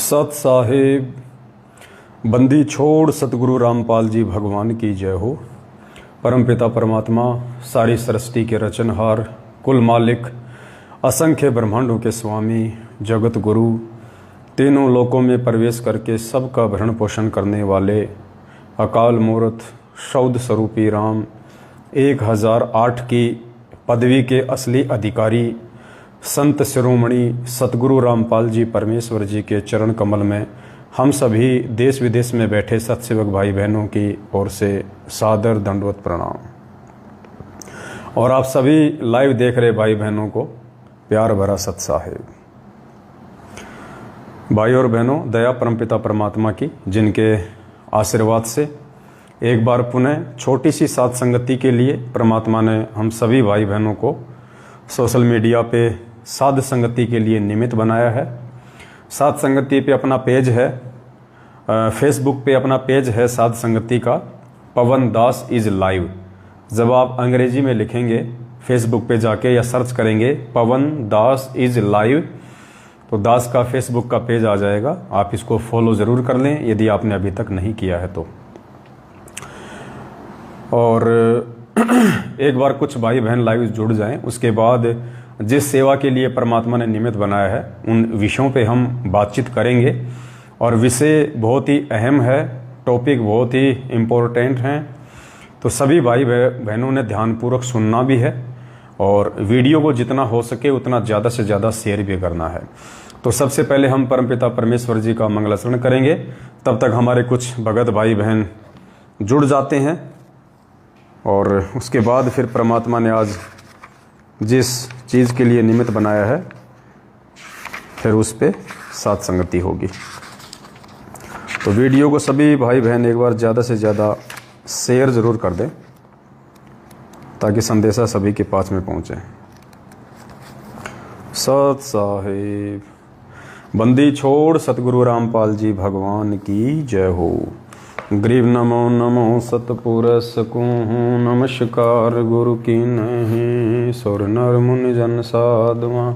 सत साहिब बंदी छोड़ सतगुरु रामपाल जी भगवान की जय हो। परमपिता परमात्मा सारी सृष्टि के रचनहार, कुल मालिक, असंख्य ब्रह्मांडों के स्वामी, जगत गुरु, तीनों लोकों में प्रवेश करके सबका भरण पोषण करने वाले अकाल मूर्त शौद स्वरूपी राम 1008 की पदवी के असली अधिकारी संत शिरोमणि सतगुरु रामपाल जी परमेश्वर जी के चरण कमल में हम सभी देश विदेश में बैठे सत्सेवक भाई बहनों की ओर से सादर दंडवत प्रणाम। और आप सभी लाइव देख रहे भाई बहनों को प्यार भरा सत साहिब। भाई और बहनों, दया परमपिता परमात्मा की, जिनके आशीर्वाद से एक बार पुनः छोटी सी साथ संगति के लिए परमात्मा ने हम सभी भाई बहनों को सोशल मीडिया पे साध संगति के लिए निमित्त बनाया है। साध संगति पे अपना पेज है, फेसबुक पे अपना पेज है साध संगति का, पवन दास इज लाइव। जब आप अंग्रेजी में लिखेंगे फेसबुक पे जाके या सर्च करेंगे पवन दास इज लाइव, तो दास का फेसबुक का पेज आ जाएगा। आप इसको फॉलो ज़रूर कर लें यदि आपने अभी तक नहीं किया है तो। और एक बार कुछ भाई बहन लाइव जुड़ जाएं, उसके बाद जिस सेवा के लिए परमात्मा ने निमित्त बनाया है उन विषयों पे हम बातचीत करेंगे। और विषय बहुत ही अहम है, टॉपिक बहुत ही इम्पोर्टेंट हैं, तो सभी भाई बहनों ने ध्यानपूर्वक सुनना भी है और वीडियो को जितना हो सके उतना ज़्यादा से ज़्यादा शेयर भी करना है। तो सबसे पहले हम परमपिता परमेश्वर जी का मंगलाचरण करेंगे, तब तक हमारे कुछ भगत भाई बहन जुड़ जाते हैं और उसके बाद फिर परमात्मा ने आज जिस चीज़ के लिए निमित्त बनाया है फिर उस पे साथ संगति होगी। तो वीडियो को सभी भाई बहन एक बार ज़्यादा से ज़्यादा शेयर ज़रूर कर दें ताकि संदेशा सभी के पास में पहुँचे। सत साहिब बंदी छोड़ सतगुरु रामपाल जी भगवान की जय हो। ग्रीव नमो नमो सतपुरस को नमस्कार गुरु की नहीं, सुर नर मुनि जन साधुआ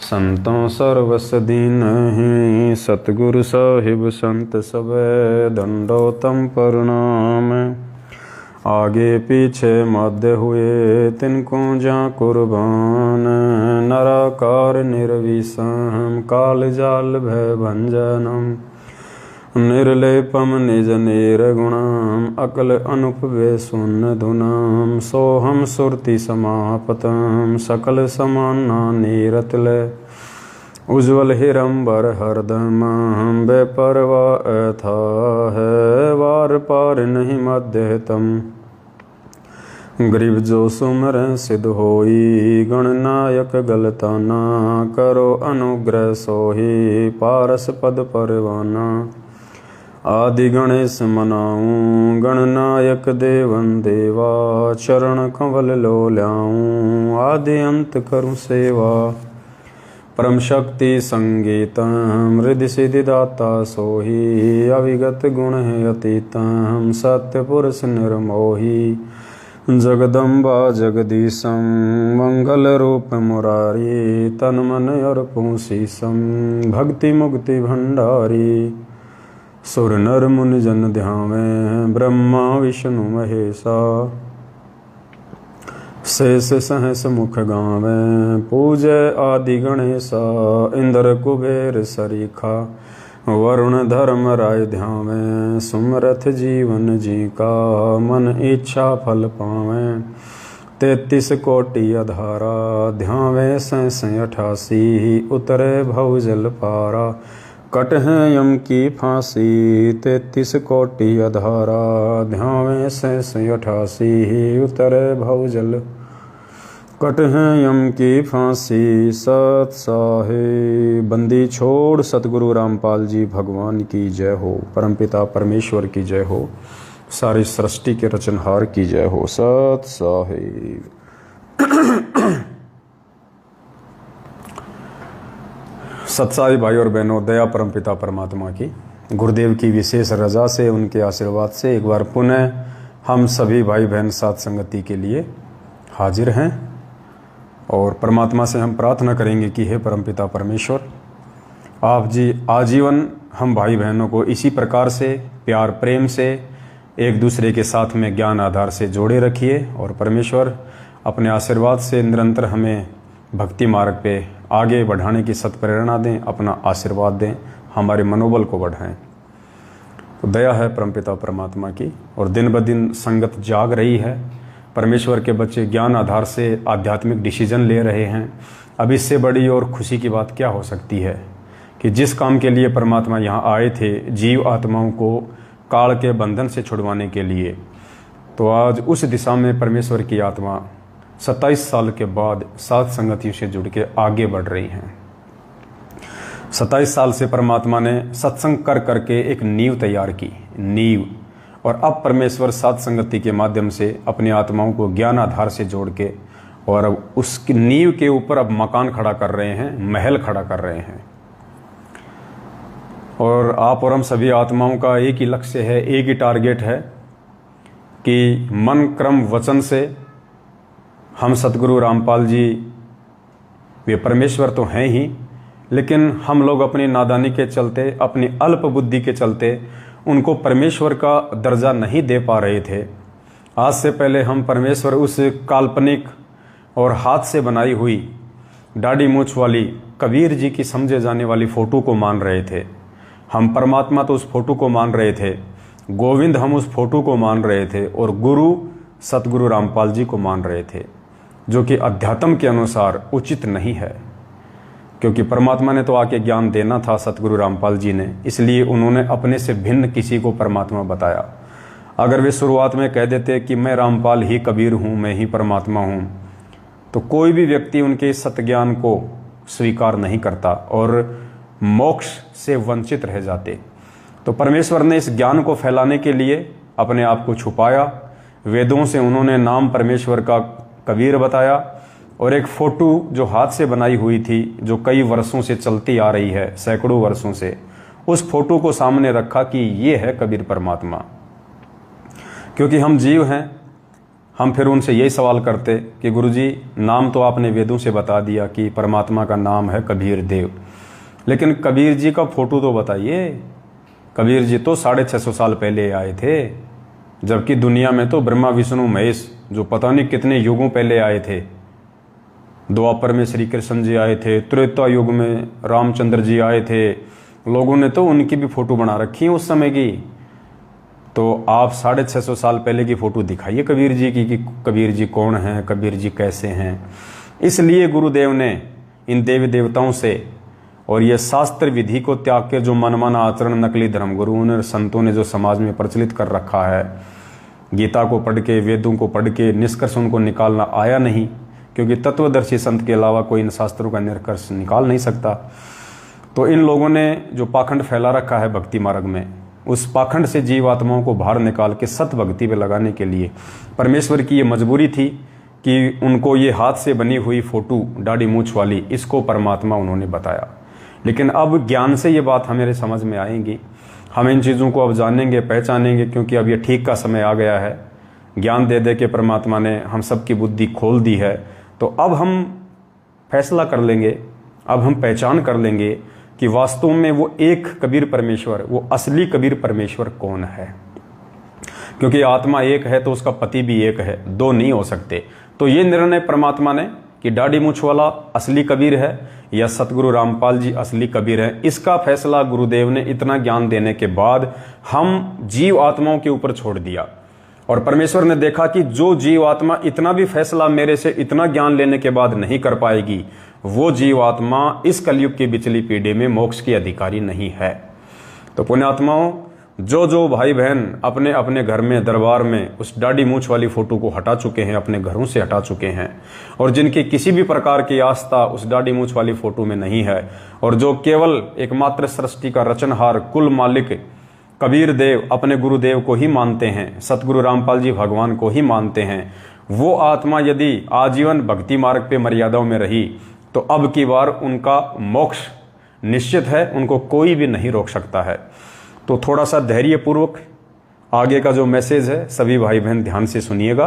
संतों सर्वस दीन ही। सतगुरु साहिब संत सबे दंडोतम प्रणाम, आगे पीछे मध्य हुए तिनको जा कुर्बान। नराकार निर्विषम काल जाल भय भंजनम, निर्लेपम निज निर्गुणाम अकल अनुपवे सुन धुनाम। सोहम सुरति समापतम सकल समाना नीरतले, उज्ज्वल हिरंबर हरदम बेपरवा था है वार पार नहीं मध्यतम। गरीब जो सुमर सिद्ध होई गणनायक गलताना, करो अनुग्रह सोही पारस पद परवाना। आदि गणेश मनाऊं गणनायक देवन देवा, चरण कंवल लो ल्याऊं आदि अंत करूं सेवा। परम शक्ति संगीतम हृदय सिद्धि दाता सोही, अविगत गुण है अतीतम सत्य पुरुष निर्मोही। जगदम्बा जगदीशम मंगल रूप मुरारी, तन मन अर्पूं शीशम भक्ति मुक्ति भंडारी। सुर नर मुनि जन ध्यावें ब्रह्मा विष्णु महेशा, शेष सहस मुख गावें पूजय आदि गणेशा। इंद्र कुबेर सरीखा वरुण धर्म राय ध्यावें, सुमरथ जीवन जी का मन इच्छा फल पावें। 33 कोटि अधारा ध्यावें 88 उतरे भवजल पारा। कट है यम की फांसी 33 कोटि अधारा, ध्यावें 88 उतरे भवजल। कट है यम की फांसी सत साहिब बंदी छोड़ सतगुरु रामपाल जी भगवान की जय हो। परमपिता परमेश्वर की जय हो, सारी सृष्टि के रचनहार की जय हो। सत साहिब सत्साई भाई और बहनों, दया परमपिता परमात्मा की, गुरुदेव की विशेष रजा से, उनके आशीर्वाद से एक बार पुनः हम सभी भाई बहन साथ संगति के लिए हाजिर हैं। और परमात्मा से हम प्रार्थना करेंगे कि हे परमपिता परमेश्वर, आप जी आजीवन हम भाई बहनों को इसी प्रकार से प्यार प्रेम से एक दूसरे के साथ में ज्ञान आधार से जोड़े रखिए और परमेश्वर अपने आशीर्वाद से निरंतर हमें भक्ति मार्ग पे आगे बढ़ाने की सत्प्रेरणा दें, अपना आशीर्वाद दें, हमारे मनोबल को बढ़ाएं। तो दया है परमपिता परमात्मा की और दिन ब दिन संगत जाग रही है। परमेश्वर के बच्चे ज्ञान आधार से आध्यात्मिक डिसीजन ले रहे हैं। अब इससे बड़ी और खुशी की बात क्या हो सकती है कि जिस काम के लिए परमात्मा यहाँ आए थे, जीव आत्माओं को काल के बंधन से छुड़वाने के लिए, तो आज उस दिशा में परमेश्वर की आत्मा 27 साल के बाद सात संगतियों से जुड़ के आगे बढ़ रही हैं। 27 साल से परमात्मा ने सत्संग कर करके एक नींव तैयार की, नींव, और अब परमेश्वर सात संगति के माध्यम से अपनी आत्माओं को ज्ञान आधार से जोड़ के और अब उसकी नींव के ऊपर अब मकान खड़ा कर रहे हैं, महल खड़ा कर रहे हैं। और आप और हम सभी आत्माओं का एक ही लक्ष्य है, एक ही टारगेट है कि मन क्रम वचन से हम सतगुरु रामपाल जी वे परमेश्वर तो हैं ही, लेकिन हम लोग अपनी नादानी के चलते, अपनी अल्प बुद्धि के चलते उनको परमेश्वर का दर्जा नहीं दे पा रहे थे। आज से पहले हम परमेश्वर उस काल्पनिक और हाथ से बनाई हुई दाढ़ी मूछ वाली कबीर जी की समझे जाने वाली फ़ोटो को मान रहे थे। हम परमात्मा तो उस फोटो को मान रहे थे, गोविंद हम उस फोटो को मान रहे थे और गुरु सतगुरु रामपाल जी को मान रहे थे, जो कि अध्यात्म के अनुसार उचित नहीं है। क्योंकि परमात्मा ने तो आके ज्ञान देना था सतगुरु रामपाल जी ने, इसलिए उन्होंने अपने से भिन्न किसी को परमात्मा बताया। अगर वे शुरुआत में कह देते कि मैं रामपाल ही कबीर हूँ, मैं ही परमात्मा हूँ, तो कोई भी व्यक्ति उनके सत्ज्ञान को स्वीकार नहीं करता और मोक्ष से वंचित रह जाते। तो परमेश्वर ने इस ज्ञान को फैलाने के लिए अपने आप को छुपाया। वेदों से उन्होंने नाम परमेश्वर का कबीर बताया और एक फोटो जो हाथ से बनाई हुई थी, जो कई वर्षों से चलती आ रही है, सैकड़ों वर्षों से, उस फोटो को सामने रखा कि ये है कबीर परमात्मा। क्योंकि हम जीव हैं, हम फिर उनसे यही सवाल करते कि गुरुजी नाम तो आपने वेदों से बता दिया कि परमात्मा का नाम है कबीर देव, लेकिन कबीर जी का फोटो तो बताइए। कबीर जी तो 650 साल पहले आए थे, जबकि दुनिया में तो ब्रह्मा विष्णु महेश जो पता नहीं कितने युगों पहले आए थे। द्वापर में श्री कृष्ण जी आए थे, त्रेता युग में रामचंद्र जी आए थे, लोगों ने तो उनकी भी फोटो बना रखी है उस समय की। तो आप 650 साल पहले की फोटो दिखाइए कबीर जी की कि कबीर जी कौन हैं, कबीर जी कैसे हैं। इसलिए गुरुदेव ने इन देवी देवताओं से और ये शास्त्र विधि को त्याग के जो मनमाना आचरण नकली धर्मगुरुओं ने, संतों ने जो समाज में प्रचलित कर रखा है, गीता को पढ़ के, वेदों को पढ़ के निष्कर्ष उनको निकालना आया नहीं, क्योंकि तत्वदर्शी संत के अलावा कोई इन शास्त्रों का निष्कर्ष निकाल नहीं सकता। तो इन लोगों ने जो पाखंड फैला रखा है भक्ति मार्ग में, उस पाखंड से जीवात्माओं को बाहर निकाल के सत भक्ति पे लगाने के लिए परमेश्वर की ये मजबूरी थी कि उनको ये हाथ से बनी हुई फोटो दाढ़ी मूछ वाली, इसको परमात्मा उन्होंने बताया। लेकिन अब ज्ञान से ये बात हमारे समझ में आएंगी, हम इन चीज़ों को अब जानेंगे, पहचानेंगे, क्योंकि अब ये ठीक का समय आ गया है। ज्ञान दे दे के परमात्मा ने हम सबकी बुद्धि खोल दी है। तो अब हम फैसला कर लेंगे, अब हम पहचान कर लेंगे कि वास्तव में वो एक कबीर परमेश्वर, वो असली कबीर परमेश्वर कौन है। क्योंकि आत्मा एक है तो उसका पति भी एक है, दो नहीं हो सकते। तो ये निर्णय परमात्मा ने कि दाढ़ी मूछ वाला असली कबीर है या सतगुरु रामपाल जी असली कबीर है, इसका फैसला गुरुदेव ने इतना ज्ञान देने के बाद हम जीव आत्माओं के ऊपर छोड़ दिया। और परमेश्वर ने देखा कि जो जीव आत्मा इतना भी फैसला मेरे से इतना ज्ञान लेने के बाद नहीं कर पाएगी, वो जीव आत्मा इस कलयुग की बिचली पीढ़ी में मोक्ष की अधिकारी नहीं है। तो पुण्यात्माओं, जो जो भाई बहन अपने अपने घर में, दरबार में उस दाढ़ी मूछ वाली फोटो को हटा चुके हैं, अपने घरों से हटा चुके हैं, और जिनकी किसी भी प्रकार की आस्था उस दाढ़ी मूछ वाली फोटो में नहीं है, और जो केवल एकमात्र सृष्टि का रचनहार कुल मालिक कबीर देव अपने गुरुदेव को ही मानते हैं, सतगुरु रामपाल जी भगवान को ही मानते हैं, वो आत्मा यदि आजीवन भक्ति मार्ग पे मर्यादाओं में रही तो अब की बार उनका मोक्ष निश्चित है, उनको कोई भी नहीं रोक सकता है। तो थोड़ा सा धैर्यपूर्वक आगे का जो मैसेज है सभी भाई बहन ध्यान से सुनिएगा।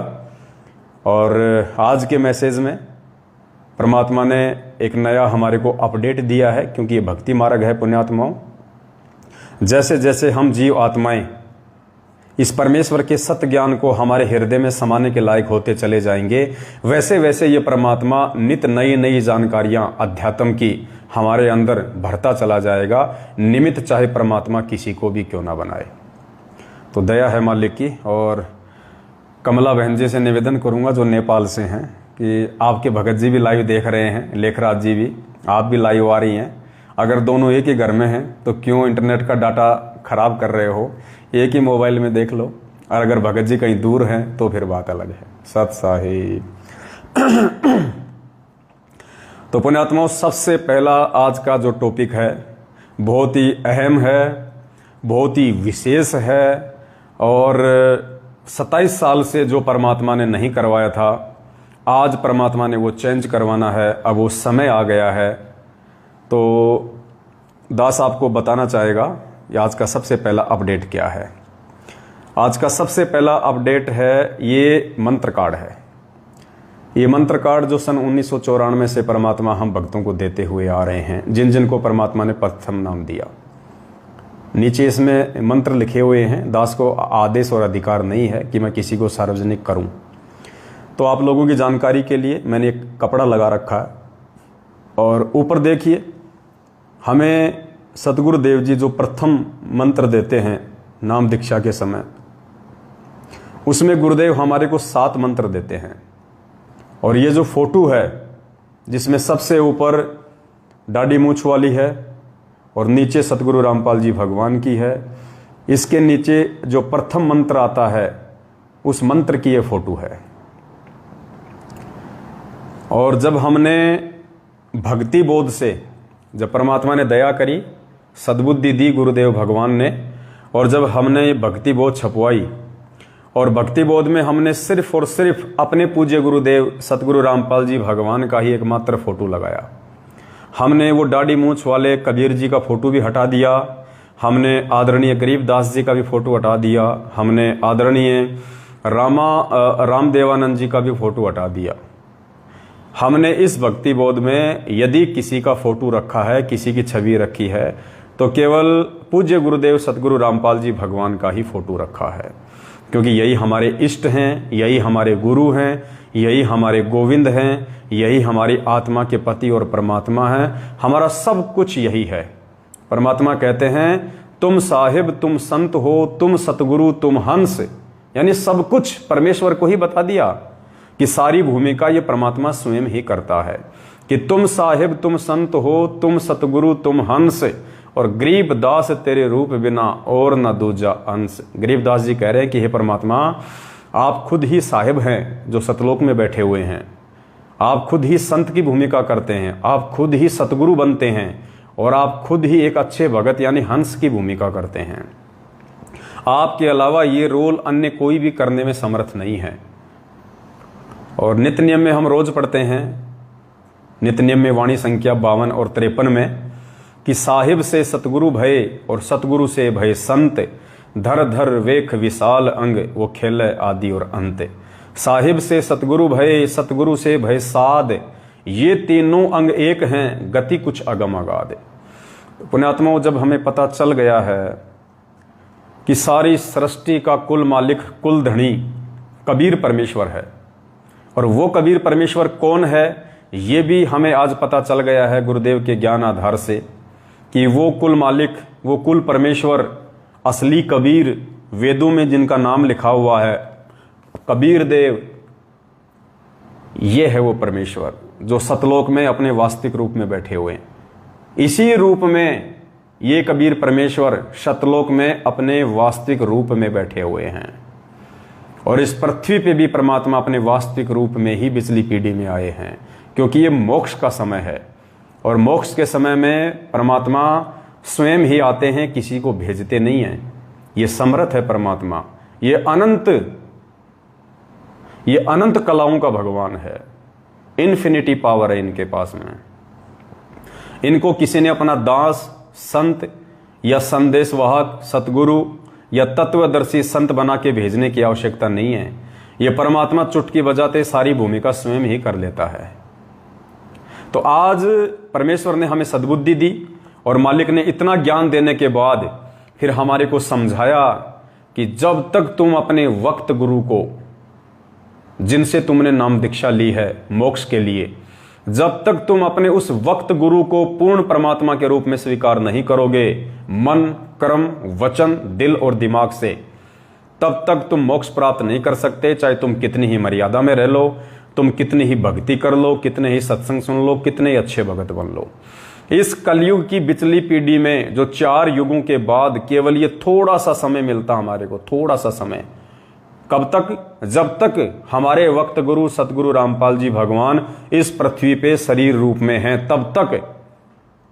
और आज के मैसेज में परमात्मा ने एक नया हमारे को अपडेट दिया है, क्योंकि ये भक्ति मार्ग है पुण्यात्माओं। जैसे जैसे हम जीव आत्माएं इस परमेश्वर के सत्य ज्ञान को हमारे हृदय में समाने के लायक होते चले जाएंगे, वैसे वैसे ये परमात्मा नित नई नई जानकारियां अध्यात्म की हमारे अंदर भरता चला जाएगा, निमित्त चाहे परमात्मा किसी को भी क्यों ना बनाए। तो दया है मालिक की। और कमला बहन जी से निवेदन करूंगा जो नेपाल से हैं कि आपके भगत जी भी लाइव देख रहे हैं, लेखराज जी भी, आप भी लाइव आ रही हैं। अगर दोनों एक ही घर में हैं तो क्यों इंटरनेट का डाटा खराब कर रहे हो, एक ही मोबाइल में देख लो। और अगर भगत जी कहीं दूर हैं तो फिर बात अलग है। सत साहिब। तो पुण्यात्माओं, सबसे पहला आज का जो टॉपिक है बहुत ही अहम है, बहुत ही विशेष है, और 27 साल से जो परमात्मा ने नहीं करवाया था, आज परमात्मा ने वो चेंज करवाना है। अब वो समय आ गया है। तो दास आपको बताना चाहेगा कि आज का सबसे पहला अपडेट क्या है। आज का सबसे पहला अपडेट है ये मंत्र कार्ड है। ये मंत्र कार्ड जो सन 1994 से परमात्मा हम भक्तों को देते हुए आ रहे हैं, जिन जिन को परमात्मा ने प्रथम नाम दिया। नीचे इसमें मंत्र लिखे हुए हैं। दास को आदेश और अधिकार नहीं है कि मैं किसी को सार्वजनिक करूं। तो आप लोगों की जानकारी के लिए मैंने एक कपड़ा लगा रखा है, और ऊपर देखिए, हमें सतगुरुदेव जी जो प्रथम मंत्र देते हैं नाम दीक्षा के समय, उसमें गुरुदेव हमारे को 7 मंत्र देते हैं। और ये जो फोटो है जिसमें सबसे ऊपर दाढ़ी मूछ वाली है और नीचे सतगुरु रामपाल जी भगवान की है, इसके नीचे जो प्रथम मंत्र आता है उस मंत्र की ये फोटो है। और जब हमने भक्ति बोध से, जब परमात्मा ने दया करी, सद्बुद्धि दी गुरुदेव भगवान ने, और जब हमने भक्ति बोध छपवाई, और भक्ति बोध में हमने सिर्फ और सिर्फ अपने पूज्य गुरुदेव सतगुरु रामपाल जी भगवान का ही एकमात्र फोटो लगाया। हमने वो दाढ़ी मूछ वाले कबीर जी का फोटो भी हटा दिया, हमने आदरणीय गरीबदास जी का भी फोटो हटा दिया, हमने आदरणीय रामदेवानंद जी का भी फोटो हटा दिया। हमने इस भक्ति बोध में यदि किसी का फोटो रखा है, किसी की छवि रखी है, तो केवल पूज्य गुरुदेव सतगुरु रामपाल जी भगवान का ही फोटो रखा है, क्योंकि यही हमारे इष्ट हैं, यही हमारे गुरु हैं, यही हमारे गोविंद हैं, यही हमारी आत्मा के पति और परमात्मा हैं। हमारा सब कुछ यही है। परमात्मा कहते हैं, तुम साहिब, तुम संत हो, तुम सतगुरु, तुम हंस, यानी सब कुछ परमेश्वर को ही बता दिया कि सारी भूमिका ये परमात्मा स्वयं ही करता है कि तुम साहिब, तुम संत हो, तुम सतगुरु, तुम हंस, और गरीबदास तेरे रूप बिना और न दूजा अंश। गरीबदास जी कह रहे हैं कि हे परमात्मा, आप खुद ही साहिब हैं जो सतलोक में बैठे हुए हैं, आप खुद ही संत की भूमिका करते हैं, आप खुद ही सतगुरु बनते हैं, और आप खुद ही एक अच्छे भगत यानी हंस की भूमिका करते हैं। आपके अलावा ये रोल अन्य कोई भी करने में समर्थ नहीं है। और नित्य नियम में हम रोज पढ़ते हैं, नित्य नियम में वाणी संख्या 52 और 53 में, कि साहिब से सतगुरु भय और सतगुरु से भय संत, धर धर वेख विशाल अंग, वो खेले आदि और अंत। साहिब से सतगुरु भय, सतगुरु से भय साध, ये तीनों अंग एक हैं, गति कुछ अगम अगाध। पुण्यात्माओं, जब हमें पता चल गया है कि सारी सृष्टि का कुल मालिक, कुल धनी कबीर परमेश्वर है, और वो कबीर परमेश्वर कौन है ये भी हमें आज पता चल गया है गुरुदेव के ज्ञान आधार से, कि वो कुल मालिक, वो कुल परमेश्वर, असली कबीर, वेदों में जिनका नाम लिखा हुआ है कबीर देव, ये है वो परमेश्वर जो सतलोक में अपने वास्तविक रूप में बैठे हुए हैं। इसी रूप में ये कबीर परमेश्वर सतलोक में अपने वास्तविक रूप में बैठे हुए हैं, और इस पृथ्वी पे भी परमात्मा अपने वास्तविक रूप में ही पिछली पीढ़ी में आए हैं, क्योंकि ये मोक्ष का समय है, और मोक्ष के समय में परमात्मा स्वयं ही आते हैं, किसी को भेजते नहीं हैं। ये समर्थ है परमात्मा, ये अनंत कलाओं का भगवान है, इन्फिनिटी पावर है इनके पास में। इनको किसी ने अपना दास, संत या संदेशवाहक, सतगुरु या तत्वदर्शी संत बना के भेजने की आवश्यकता नहीं है। ये परमात्मा चुटकी बजाते सारी भूमिका स्वयं ही कर लेता है। तो आज परमेश्वर ने हमें सद्बुद्धि दी और मालिक ने इतना ज्ञान देने के बाद फिर हमारे को समझाया कि जब तक तुम अपने वक्त गुरु को, जिनसे तुमने नाम दीक्षा ली है मोक्ष के लिए, जब तक तुम अपने उस वक्त गुरु को पूर्ण परमात्मा के रूप में स्वीकार नहीं करोगे मन, कर्म, वचन, दिल और दिमाग से, तब तक तुम मोक्ष प्राप्त नहीं कर सकते। चाहे तुम कितनी ही मर्यादा में रह लो, तुम कितनी ही भक्ति कर लो, कितने ही सत्संग सुन लो, कितने ही अच्छे भगत बन लो। इस कलयुग की बिचली पीढ़ी में जो 4 युगों के बाद केवल ये थोड़ा सा समय मिलता हमारे को, थोड़ा सा समय, कब तक? जब तक हमारे वक्त गुरु सतगुरु रामपाल जी भगवान इस पृथ्वी पे शरीर रूप में हैं, तब तक।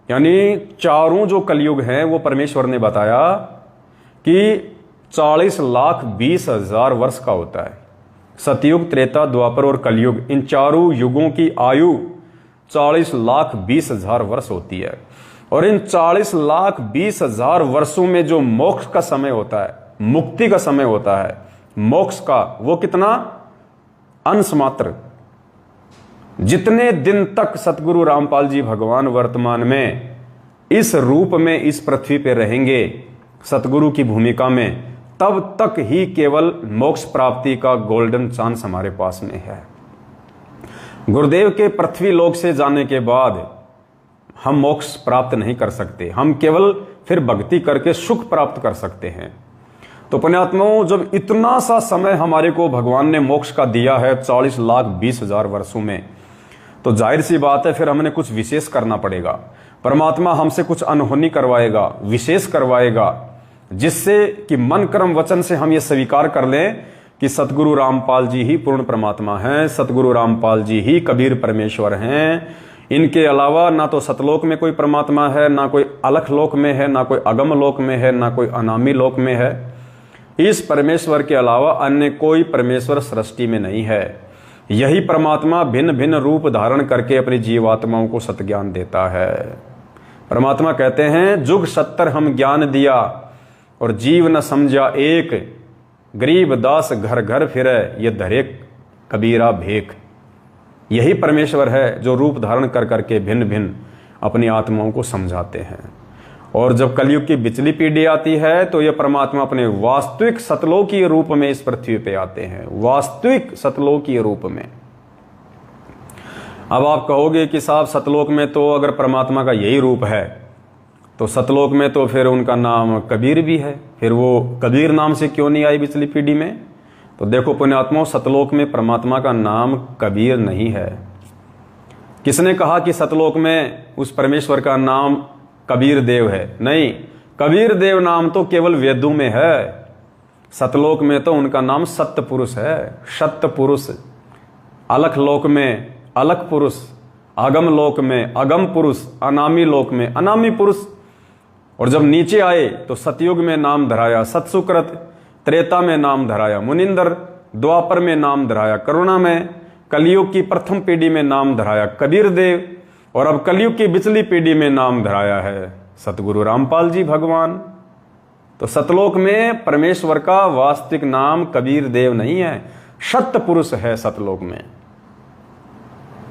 यानी चारों जो कलयुग हैं वो परमेश्वर ने बताया कि 40,20,000 वर्ष का होता है। सतयुग, त्रेता, द्वापर और कलयुग, इन चारों युगों की आयु 40,20,000 वर्ष होती है। और इन 40,20,000 वर्षों में जो मोक्ष का समय होता है, मुक्ति का समय होता है, मोक्ष का, वो कितना? अंश मात्र। जितने दिन तक सतगुरु रामपाल जी भगवान वर्तमान में इस रूप में इस पृथ्वी पे रहेंगे सतगुरु की भूमिका में, तब तक ही केवल मोक्ष प्राप्ति का गोल्डन चांस हमारे पास में है। गुरुदेव के पृथ्वी लोक से जाने के बाद हम मोक्ष प्राप्त नहीं कर सकते, हम केवल फिर भक्ति करके सुख प्राप्त कर सकते हैं। तो पुण्यात्माओं, जब इतना सा समय हमारे को भगवान ने मोक्ष का दिया है 40,20,000 वर्षों में, तो जाहिर सी बात है फिर हमने कुछ विशेष करना पड़ेगा। परमात्मा हमसे कुछ अनहोनी करवाएगा, विशेष करवाएगा, जिससे कि मन, कर्म, वचन से हम ये स्वीकार कर लें कि सतगुरु रामपाल जी ही पूर्ण परमात्मा हैं, सतगुरु रामपाल जी ही कबीर परमेश्वर हैं। इनके अलावा ना तो सतलोक में कोई परमात्मा है, ना कोई अलख लोक में है, ना कोई अगम लोक में है, ना कोई अनामी लोक में है। इस परमेश्वर के अलावा अन्य कोई परमेश्वर सृष्टि में नहीं है। यही परमात्मा भिन्न भिन्न रूप धारण करके अपनी जीवात्माओं को सतज्ञान देता है। परमात्मा कहते हैं, जुग 70 हम ज्ञान दिया और जीव न समझा एक, गरीब दास घर घर फिरे ये धरे कबीरा भेख। यही परमेश्वर है जो रूप धारण कर करके भिन्न भिन्न अपनी आत्माओं को समझाते हैं। और जब कलयुग की बिचली पीढ़ी आती है तो ये परमात्मा अपने वास्तविक सतलोकीय रूप में इस पृथ्वी पे आते हैं, वास्तविक सतलोकीय रूप में। अब आप कहोगे कि साहब सतलोक में तो अगर परमात्मा का यही रूप है तो सतलोक में तो फिर उनका नाम कबीर भी है, फिर वो कबीर नाम से क्यों नहीं आई बिचली पीढ़ी में? तो देखो पुण्यात्माओं, सतलोक में परमात्मा का नाम कबीर नहीं है। किसने कहा कि सतलोक में उस परमेश्वर का नाम कबीर देव है? नहीं, कबीर देव नाम तो केवल वेदों में है। सतलोक में तो उनका नाम सत्य पुरुष है, सत्य पुरुष। अलख लोक में अलख पुरुष, अगम लोक में अगम पुरुष, अनामी लोक में अनामी पुरुष। और जब नीचे आए तो सतयुग में नाम धराया सतसुकृत, त्रेता में नाम धराया मुनिंदर, द्वापर में नाम धराया करुणा में, कलयुग की प्रथम पीढ़ी में नाम धराया कबीर देव, और अब कलयुग की बिचली पीढ़ी में नाम धराया है सतगुरु रामपाल जी भगवान। तो सतलोक में परमेश्वर का वास्तविक नाम कबीर देव नहीं है, सत्य पुरुष है सतलोक में।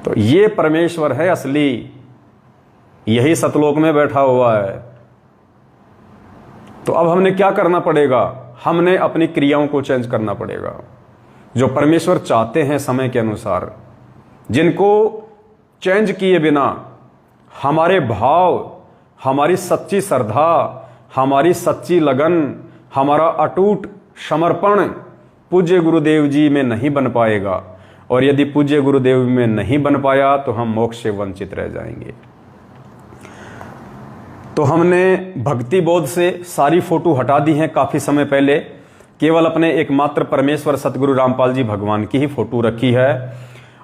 तो ये परमेश्वर है असली, यही सतलोक में बैठा हुआ है। तो अब हमने क्या करना पड़ेगा? हमने अपनी क्रियाओं को चेंज करना पड़ेगा, जो परमेश्वर चाहते हैं समय के अनुसार, जिनको चेंज किए बिना हमारे भाव, हमारी सच्ची श्रद्धा, हमारी सच्ची लगन, हमारा अटूट समर्पण पूज्य गुरुदेव जी में नहीं बन पाएगा। और यदि पूज्य गुरुदेव में नहीं बन पाया तो हम मोक्ष से वंचित रह जाएंगे। तो हमने भक्ति बोध से सारी फोटो हटा दी हैं काफी समय पहले, केवल अपने एकमात्र परमेश्वर सतगुरु रामपाल जी भगवान की ही फोटो रखी है।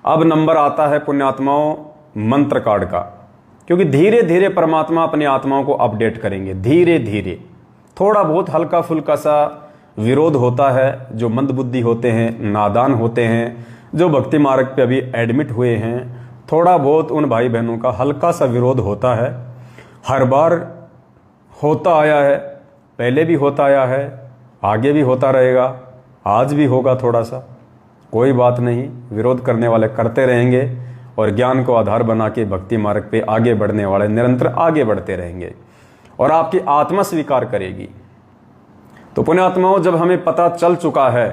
अब नंबर आता है पुण्यात्माओं मंत्र कार्ड का, क्योंकि धीरे धीरे परमात्मा अपनी आत्माओं को अपडेट करेंगे। धीरे धीरे थोड़ा बहुत हल्का फुल्का सा विरोध होता है, जो मंदबुद्धि होते हैं, नादान होते हैं, जो भक्ति मार्ग पे अभी एडमिट हुए हैं, थोड़ा बहुत उन भाई बहनों का हल्का सा विरोध होता है। हर बार होता आया है, पहले भी होता आया है, आगे भी होता रहेगा, आज भी होगा थोड़ा सा। कोई बात नहीं, विरोध करने वाले करते रहेंगे और ज्ञान को आधार बना के भक्ति मार्ग पे आगे बढ़ने वाले निरंतर आगे बढ़ते रहेंगे और आपकी आत्मा स्वीकार करेगी। तो पुण्यात्माओं, जब हमें पता चल चुका है,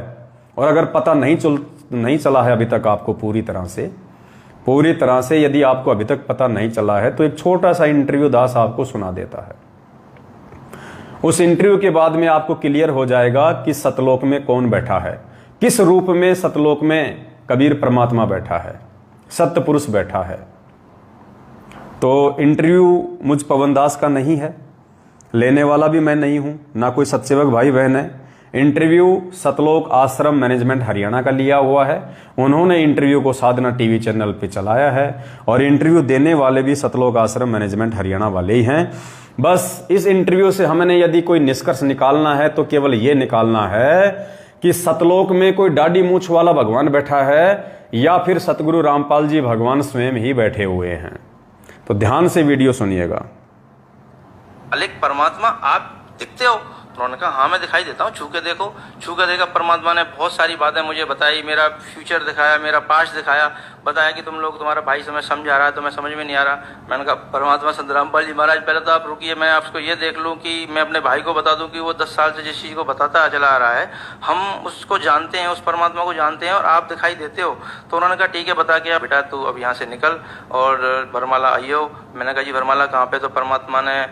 और अगर पता नहीं चला है अभी तक आपको पूरी तरह से यदि आपको अभी तक पता नहीं चला है, तो एक छोटा सा इंटरव्यू दास आपको सुना देता है। उस इंटरव्यू के बाद में आपको क्लियर हो जाएगा कि सतलोक में कौन बैठा है, किस रूप में सतलोक में कबीर परमात्मा बैठा है, सत्य पुरुष बैठा है। तो इंटरव्यू मुझ पवन दास का नहीं है, लेने वाला भी मैं नहीं हूं, ना कोई सत्सेवक भाई बहन है। इंटरव्यू सतलोक आश्रम मैनेजमेंट हरियाणा का लिया हुआ है। उन्होंने इंटरव्यू को साधना टीवी चैनल पे चलाया है और इंटरव्यू देने वाले भी सतलोक आश्रम मैनेजमेंट हरियाणा वाले ही हैं। बस इस इंटरव्यू से हमने यदि कोई निष्कर्ष निकालना है तो केवल ये निकालना है कि सतलोक में कोई दाढ़ी मूछ वाला भगवान बैठा है या फिर सतगुरु रामपाल जी भगवान स्वयं ही बैठे हुए हैं। तो ध्यान से वीडियो सुनिएगा। अलिक परमात्मा आप दिखते हो? तो उन्होंने कहा हाँ मैं दिखाई देता हूँ, छू के देखा। परमात्मा ने बहुत सारी बातें मुझे बताई, मेरा फ्यूचर दिखाया, मेरा पास्ट दिखाया, बताया कि तुम लोग, तुम्हारा भाई समय समझा रहा है, तुम्हें समझ में नहीं आ रहा। मैंने कहा परमात्मा संत रामपाल जी महाराज पहले तो आप रुकिए, मैं आपको ये देख लूँ कि मैं अपने भाई को बता दूँ कि वो 10 साल से जिस चीज़ को बताता चला आ रहा है, हम उसको जानते हैं, उस परमात्मा को जानते हैं और आप दिखाई देते हो। तो उन्होंने कहा ठीक है, बता के बेटा तू अब यहाँ से निकल और वरमाला आइयो। मैंने कहा जी वरमाला कहाँ पे? तो परमात्मा ने,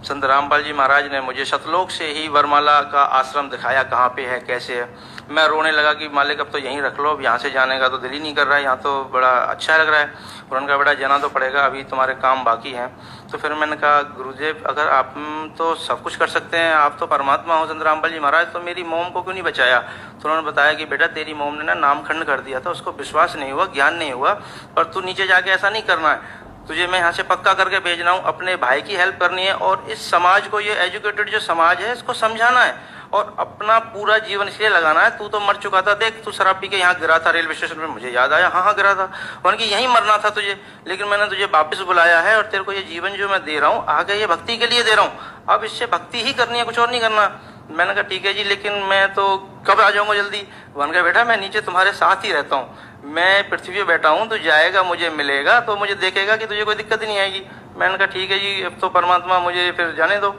संत रामपाल जी महाराज ने मुझे सतलोक से ही वरमाला का आश्रम दिखाया, कहाँ पे है, कैसे है। मैं रोने लगा कि मालिक अब तो यहीं रख लो, अब यहाँ से जाने का तो दिल ही नहीं कर रहा है, यहाँ तो बड़ा अच्छा लग रहा है। उन्होंने कहा बेटा जाना तो पड़ेगा, अभी तुम्हारे काम बाकी हैं। तो फिर मैंने कहा गुरुदेव अगर आप तो सब कुछ कर सकते हैं, आप तो परमात्मा हो संत रामपाल जी महाराज, तो मेरी मोम को क्यों नहीं बचाया? तो उन्होंने बताया कि बेटा तेरी मोम ने ना नामखंड कर दिया था, उसको विश्वास नहीं हुआ, ज्ञान नहीं हुआ, और तू नीचे जाके ऐसा नहीं करना है, तुझे मैं यहाँ से पक्का करके भेजना हूँ, अपने भाई की हेल्प करनी है और इस समाज को, ये एजुकेटेड जो समाज है इसको समझाना है और अपना पूरा जीवन इसलिए लगाना है। तू तो मर चुका था, देख तू शराब पी के यहाँ गिरा था रेलवे स्टेशन पे, मुझे याद आया, हाँ गिरा था, उनकी यहीं मरना था तुझे, लेकिन मैंने तुझे वापस बुलाया है और तेरे को ये जीवन जो मैं दे रहा हूँ आगे ये भक्ति के लिए दे रहा हूँ, अब इससे भक्ति ही करनी है, कुछ और नहीं करना। मैंने कहा ठीक है जी, लेकिन मैं तो कब आ जाऊँगा जल्दी? उन्होंने कहा बेटा मैं नीचे तुम्हारे साथ ही रहता हूँ, मैं पृथ्वी पे बैठा हूँ, तू जाएगा मुझे मिलेगा तो मुझे देखेगा कि तुझे कोई दिक्कत ही नहीं आएगी। मैंने कहा ठीक है जी, अब तो परमात्मा मुझे फिर जाने दो।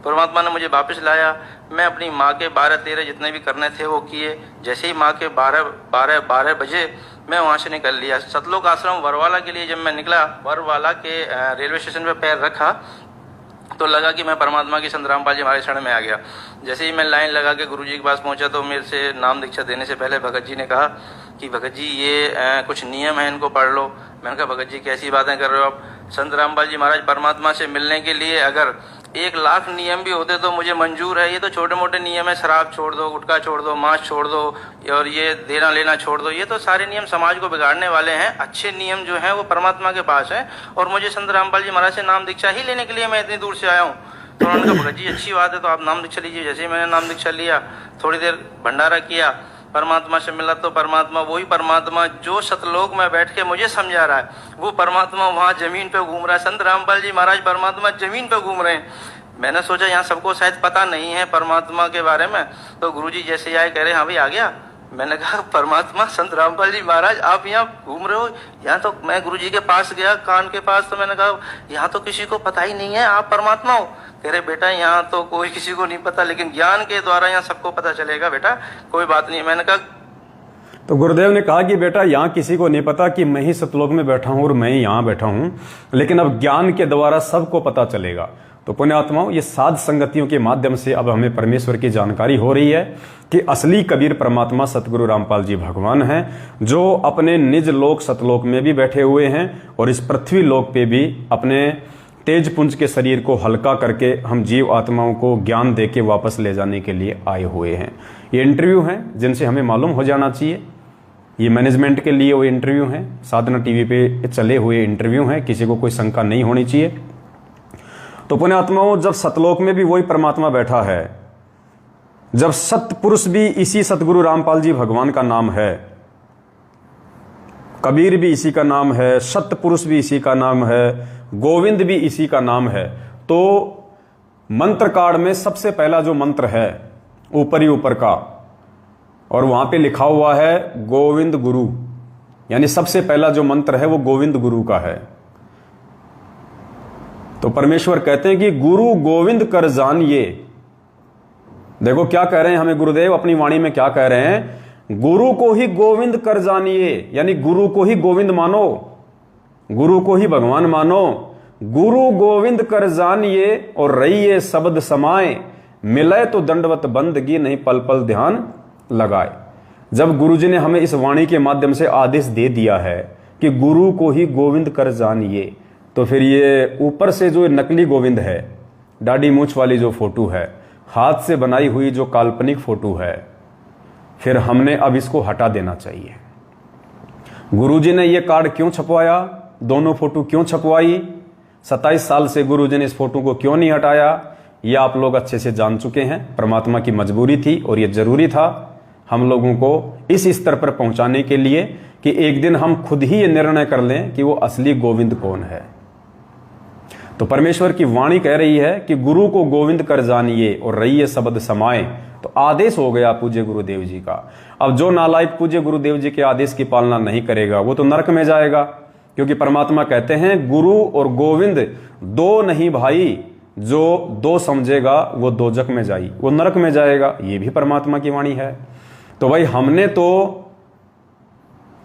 परमात्मा ने मुझे वापस लाया। मैं अपनी माँ के 12-13 जितने भी करने थे वो किए। जैसे ही माँ के 12 बजे मैं वहाँ से निकल लिया। सतलोक आश्रम वरवाला के लिए जब मैं निकला, वरवाला के रेलवे स्टेशन पर पैर रखा तो लगा कि मैं परमात्मा की संत रामपाल जी हमारे शरण में आ गया। जैसे ही मैं लाइन लगा के गुरुजी के पास पहुंचा तो मेरे से नाम दीक्षा देने से पहले भगत जी ने कहा कि भगत जी ये कुछ नियम है, इनको पढ़ लो। मैंने कहा भगत जी कैसी बातें कर रहे हो आप? संत रामपाल जी महाराज परमात्मा से मिलने के लिए अगर 1 लाख नियम भी होते तो मुझे मंजूर है, ये तो छोटे मोटे नियम है, शराब छोड़ दो, गुटखा छोड़ दो, मांस छोड़ दो और ये देना लेना छोड़ दो, ये तो सारे नियम समाज को बिगाड़ने वाले हैं। अच्छे नियम जो हैं वो परमात्मा के पास हैं और मुझे संत रामपाल जी महाराज से नाम दीक्षा ही लेने के लिए मैं इतनी दूर से आया हूँ। तो उन्होंने कहा भगत जी अच्छी बात है, तो आप नाम दीक्षा लीजिए। जैसे ही मैंने नाम दीक्षा लिया, थोड़ी देर भंडारा किया, परमात्मा से मिला तो परमात्मा वही परमात्मा जो सतलोक में बैठ के मुझे समझा रहा है, वो परमात्मा वहाँ जमीन पे घूम रहा है। संत रामपाल जी महाराज परमात्मा जमीन पे घूम रहे हैं। मैंने सोचा यहाँ सबको शायद पता नहीं है परमात्मा के बारे में, तो गुरुजी जैसे आए कह रहे हाँ भाई आ गया। मैंने कहा परमात्मा संत रामपाल जी महाराज आप यहाँ घूम रहे हो? यहाँ तो मैं गुरुजी के पास गया, कान के पास, तो मैंने कहा यहाँ तो किसी को पता ही नहीं है आप परमात्मा हो। कह रहे बेटा यहाँ तो कोई किसी को नहीं पता, लेकिन ज्ञान के द्वारा यहाँ सबको पता चलेगा बेटा, कोई बात नहीं। मैंने कहा तो गुरुदेव ने कहा कि बेटा यहाँ किसी को नहीं पता कि मैं ही सतलोक में बैठा हूँ और मैं ही यहाँ बैठा हूँ, लेकिन अब ज्ञान के द्वारा सबको पता चलेगा। तो पुण्यात्माओं, ये साध संगतियों के माध्यम से अब हमें परमेश्वर की जानकारी हो रही है कि असली कबीर परमात्मा सतगुरु रामपाल जी भगवान हैं, जो अपने निज लोक सतलोक में भी बैठे हुए हैं और इस पृथ्वी लोक पे भी अपने तेज पुंज के शरीर को हल्का करके हम जीव आत्माओं को ज्ञान दे के वापस ले जाने के लिए आए हुए हैं। ये इंटरव्यू हैं जिनसे हमें मालूम हो जाना चाहिए, ये मैनेजमेंट के लिए वो इंटरव्यू हैं, साधना टीवी पे चले हुए इंटरव्यू हैं, किसी को कोई शंका नहीं होनी चाहिए। तो पुण्यात्माओं, जब सतलोक में भी वही परमात्मा बैठा है, जब सत्य पुरुष भी इसी सतगुरु रामपाल जी भगवान का नाम है, कबीर भी इसी का नाम है, सत्य पुरुष भी इसी का नाम है, गोविंद भी इसी का नाम है, तो मंत्र कार्ड में सबसे पहला जो मंत्र है ऊपर ही ऊपर का, और वहां पे लिखा हुआ है गोविंद गुरु, यानी सबसे पहला जो मंत्र है वो गोविंद गुरु का है। तो परमेश्वर कहते हैं कि गुरु गोविंद कर जानिए। देखो क्या कह रहे हैं हमें गुरुदेव अपनी वाणी में, क्या कह रहे हैं, गुरु को ही गोविंद कर जानिए, यानी गुरु को ही गोविंद मानो, गुरु को ही भगवान मानो। गुरु गोविंद कर जानिए और रहिए शब्द समाए, मिले तो दंडवत बंदगी नहीं पल पल ध्यान लगाए। जब गुरुजी ने हमें इस वाणी के माध्यम से आदेश दे दिया है कि गुरु को ही गोविंद कर जानिए, तो फिर ये ऊपर से जो नकली गोविंद है, दाढ़ी मूछ वाली जो फोटो है, हाथ से बनाई हुई जो काल्पनिक फोटो है, फिर हमने अब इसको हटा देना चाहिए। गुरुजी ने ये कार्ड क्यों छपवाया, दोनों फोटो क्यों छपवाई, 27 साल से गुरुजी ने इस फोटो को क्यों नहीं हटाया, ये आप लोग अच्छे से जान चुके हैं। परमात्मा की मजबूरी थी और ये जरूरी था हम लोगों को इस स्तर पर पहुंचाने के लिए कि एक दिन हम खुद ही ये निर्णय कर लें कि वो असली गोविंद कौन है। तो परमेश्वर की वाणी कह रही है कि गुरु को गोविंद कर जानिए और रहिए शब्द समाए। तो आदेश हो गया पूज्य गुरुदेव जी का। अब जो नालायक पूज्य गुरुदेव जी के आदेश की पालना नहीं करेगा वो तो नरक में जाएगा, क्योंकि परमात्मा कहते हैं गुरु और गोविंद दो नहीं भाई, जो दो समझेगा वो दोजक में जाई, वो नरक में जाएगा। ये भी परमात्मा की वाणी है। तो भाई हमने तो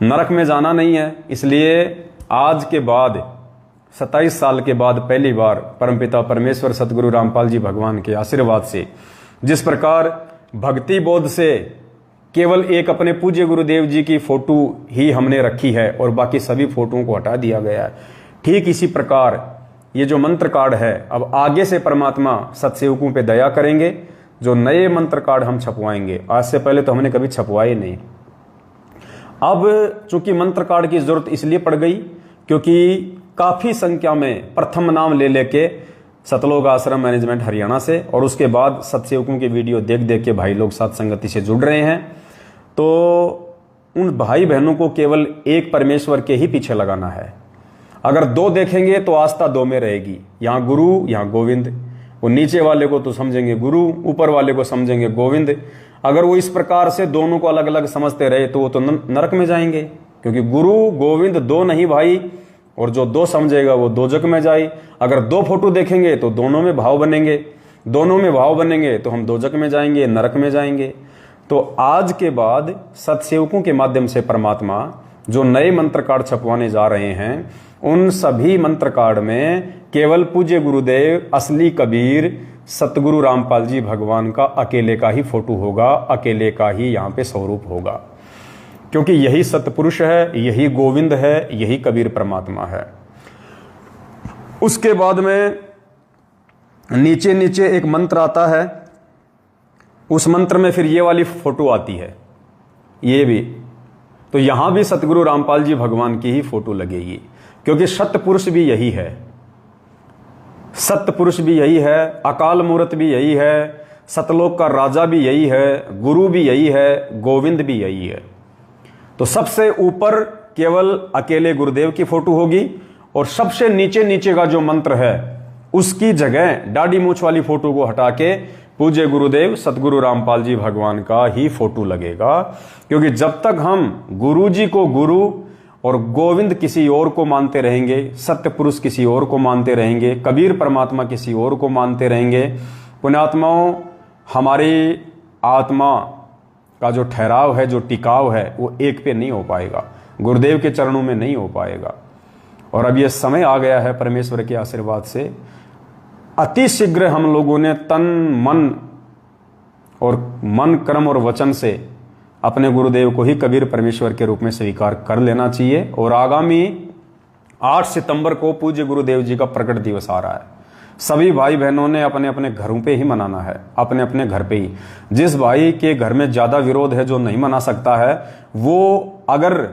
नरक में जाना नहीं है, इसलिए आज के बाद 27 साल के बाद पहली बार परमपिता परमेश्वर सतगुरु रामपाल जी भगवान के आशीर्वाद से जिस प्रकार भक्ति बोध से केवल एक अपने पूज्य गुरुदेव जी की फोटो ही हमने रखी है और बाकी सभी फोटोओं को हटा दिया गया है, ठीक इसी प्रकार ये जो मंत्र कार्ड है अब आगे से परमात्मा सत्सेवकों पे दया करेंगे। जो नए मंत्र कार्ड हम छपवाएंगे, आज से पहले तो हमने कभी छपवाए नहीं। अब चूंकि मंत्र कार्ड की जरूरत इसलिए पड़ गई क्योंकि काफी संख्या में प्रथम नाम ले लेके सतलोक आश्रम मैनेजमेंट हरियाणा से और उसके बाद सत्सेवकों के वीडियो देख देख के भाई लोग साथ संगति से जुड़ रहे हैं। तो उन भाई बहनों को केवल एक परमेश्वर के ही पीछे लगाना है। अगर दो देखेंगे तो आस्था दो में रहेगी, यहाँ गुरु यहाँ गोविंद। वो नीचे वाले को तो समझेंगे गुरु, ऊपर वाले को समझेंगे गोविंद। अगर वो इस प्रकार से दोनों को अलग अलग समझते रहे तो वो तो नरक में जाएंगे, क्योंकि गुरु गोविंद दो नहीं भाई, और जो दो समझेगा वो दोजक में जाए। अगर दो फोटो देखेंगे तो दोनों में भाव बनेंगे, दोनों में भाव बनेंगे तो हम दोजक में जाएंगे, नरक में जाएंगे। तो आज के बाद सत्सेवकों के माध्यम से परमात्मा जो नए मंत्र कार्ड छपवाने जा रहे हैं, उन सभी मंत्र कार्ड में केवल पूज्य गुरुदेव असली कबीर सतगुरु रामपाल जी भगवान का अकेले का ही फोटो होगा, अकेले का ही यहाँ पे स्वरूप होगा, क्योंकि यही सतपुरुष है, यही गोविंद है, यही कबीर परमात्मा है। उसके बाद में नीचे नीचे एक मंत्र आता है, उस मंत्र में फिर ये वाली फोटो आती है, ये भी। तो यहां भी सतगुरु रामपाल जी भगवान की ही फोटो लगेगी, क्योंकि सतपुरुष भी यही है, सतपुरुष भी यही है, अकाल मूर्त भी यही है, सतलोक का राजा भी यही है, गुरु भी यही है, गोविंद भी यही है। तो सबसे ऊपर केवल अकेले गुरुदेव की फोटो होगी और सबसे नीचे नीचे का जो मंत्र है उसकी जगह दाढ़ी मूछ वाली फोटो को हटा के पूज्य गुरुदेव सतगुरु रामपाल जी भगवान का ही फोटो लगेगा। क्योंकि जब तक हम गुरु जी को गुरु और गोविंद किसी और को मानते रहेंगे, सत्य पुरुष किसी और को मानते रहेंगे, कबीर परमात्मा किसी और को मानते रहेंगे, पुण्यात्माओं हमारी आत्मा का जो ठहराव है, जो टिकाव है, वो एक पे नहीं हो पाएगा, गुरुदेव के चरणों में नहीं हो पाएगा। और अब यह समय आ गया है परमेश्वर के आशीर्वाद से, अति शीघ्र हम लोगों ने तन मन कर्म और वचन से अपने गुरुदेव को ही कबीर परमेश्वर के रूप में स्वीकार कर लेना चाहिए। और आगामी 8 सितंबर को पूज्य गुरुदेव जी का प्रकट दिवस आ रहा है। सभी भाई बहनों ने अपने अपने घरों पे ही मनाना है, अपने अपने घर पे ही। जिस भाई के घर में ज्यादा विरोध है, जो नहीं मना सकता है, वो अगर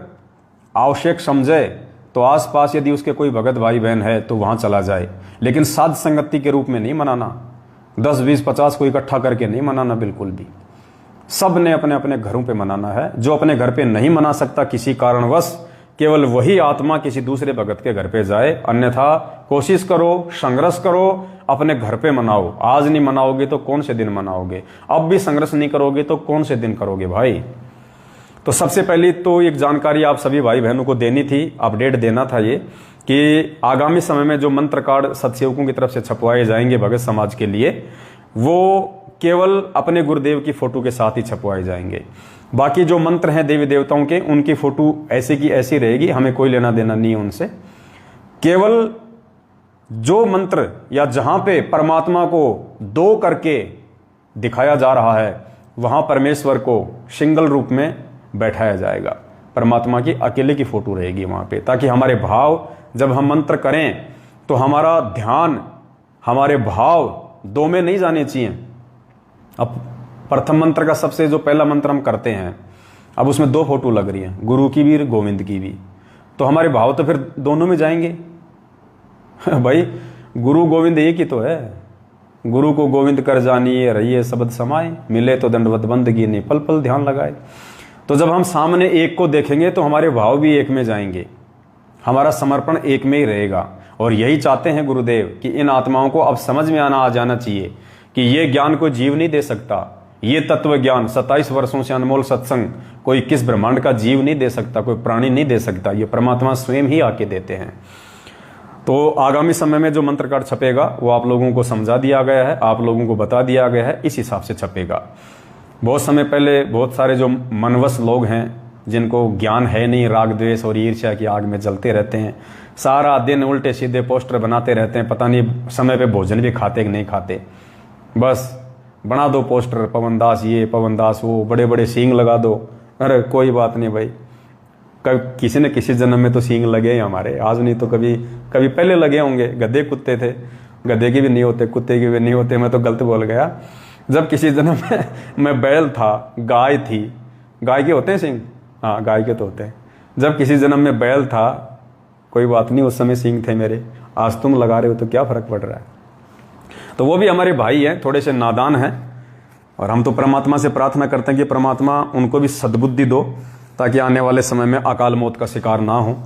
आवश्यक समझे तो आसपास यदि उसके कोई भगत भाई बहन है तो वहां चला जाए, लेकिन साध संगति के रूप में नहीं मनाना, 10, 20, 50 को इकट्ठा करके नहीं मनाना बिल्कुल भी। सब ने अपने अपने घरों पे मनाना है। जो अपने घर पे नहीं मना सकता किसी कारणवश, केवल वही आत्मा किसी दूसरे भगत के घर पे जाए, अन्यथा कोशिश करो, संघर्ष करो, अपने घर पे मनाओ। आज नहीं मनाओगे तो कौन से दिन मनाओगे? अब भी संघर्ष नहीं करोगे तो कौन से दिन करोगे भाई? तो सबसे पहली तो एक जानकारी आप सभी भाई बहनों को देनी थी, अपडेट देना था ये, कि आगामी समय में जो मंत्र कार्ड सतसेवकों की तरफ से छपवाए जाएंगे भगत समाज के लिए, वो केवल अपने गुरुदेव की फोटो के साथ ही छपवाए जाएंगे। बाकी जो मंत्र हैं देवी देवताओं के, उनकी फोटो ऐसी की ऐसी रहेगी, हमें कोई लेना देना नहीं है उनसे। केवल जो मंत्र या जहां पे परमात्मा को दो करके दिखाया जा रहा है, वहां परमेश्वर को सिंगल रूप में बैठाया जाएगा। परमात्मा की अकेले की फोटो रहेगी वहां पे, ताकि हमारे भाव जब हम मंत्र करें तो हमारा ध्यान, हमारे भाव दो में नहीं जाने चाहिए। अब प्रथम मंत्र का सबसे जो पहला मंत्र हम करते हैं, अब उसमें दो फोटो लग रही हैं, गुरु की भी गोविंद की भी, तो हमारे भाव तो फिर दोनों में जाएंगे। भाई गुरु गोविंद एक ही तो है। गुरु को गोविंद कर जानिए, रहिए शब्द समाए, मिले तो दंडवत बंदगी ने पल पल ध्यान लगाए। तो जब हम सामने एक को देखेंगे तो हमारे भाव भी एक में जाएंगे, हमारा समर्पण एक में ही रहेगा। और यही चाहते हैं गुरुदेव कि इन आत्माओं को अब समझ में आ जाना चाहिए कि ये ज्ञान कोई जीव नहीं दे सकता। ये तत्व ज्ञान 27 वर्षों से अनमोल सत्संग कोई किस ब्रह्मांड का जीव नहीं दे सकता, कोई प्राणी नहीं दे सकता, ये परमात्मा स्वयं ही आके देते हैं। तो आगामी समय में जो मंत्र कार्ड छपेगा वो आप लोगों को समझा दिया गया है, आप लोगों को बता दिया गया है, इस हिसाब से छपेगा। बहुत समय पहले बहुत सारे जो मनवश लोग हैं, जिनको ज्ञान है नहीं, राग द्वेष और ईर्ष्या की आग में जलते रहते हैं, सारा दिन उल्टे सीधे पोस्टर बनाते रहते हैं, पता नहीं समय पे भोजन भी खाते कि नहीं खाते। बस बना दो पोस्टर, पवन दास ये, पवन दास वो, बड़े बड़े सींग लगा दो। अरे कोई बात नहीं भाई, कभी किसी न किसी जन्म में तो सींग लगे हैं हमारे, आज नहीं तो कभी कभी पहले लगे होंगे। गधे कुत्ते थे, गधे के भी नहीं होते, कुत्ते के भी नहीं होते, मैं तो गलत बोल गया। जब किसी जन्म में मैं बैल था, गाय थी, गाय के होते हैं सींग, हाँ गाय के तो होते हैं। जब किसी जन्म में बैल था, कोई बात नहीं, उस समय सींग थे मेरे, आज तुम लगा रहे हो तो क्या फर्क पड़ रहा है। तो वो भी हमारे भाई हैं, थोड़े से नादान हैं, और हम तो परमात्मा से प्रार्थना करते हैं कि परमात्मा उनको भी सद्बुद्धि दो, ताकि आने वाले समय में अकाल मौत का शिकार ना हो।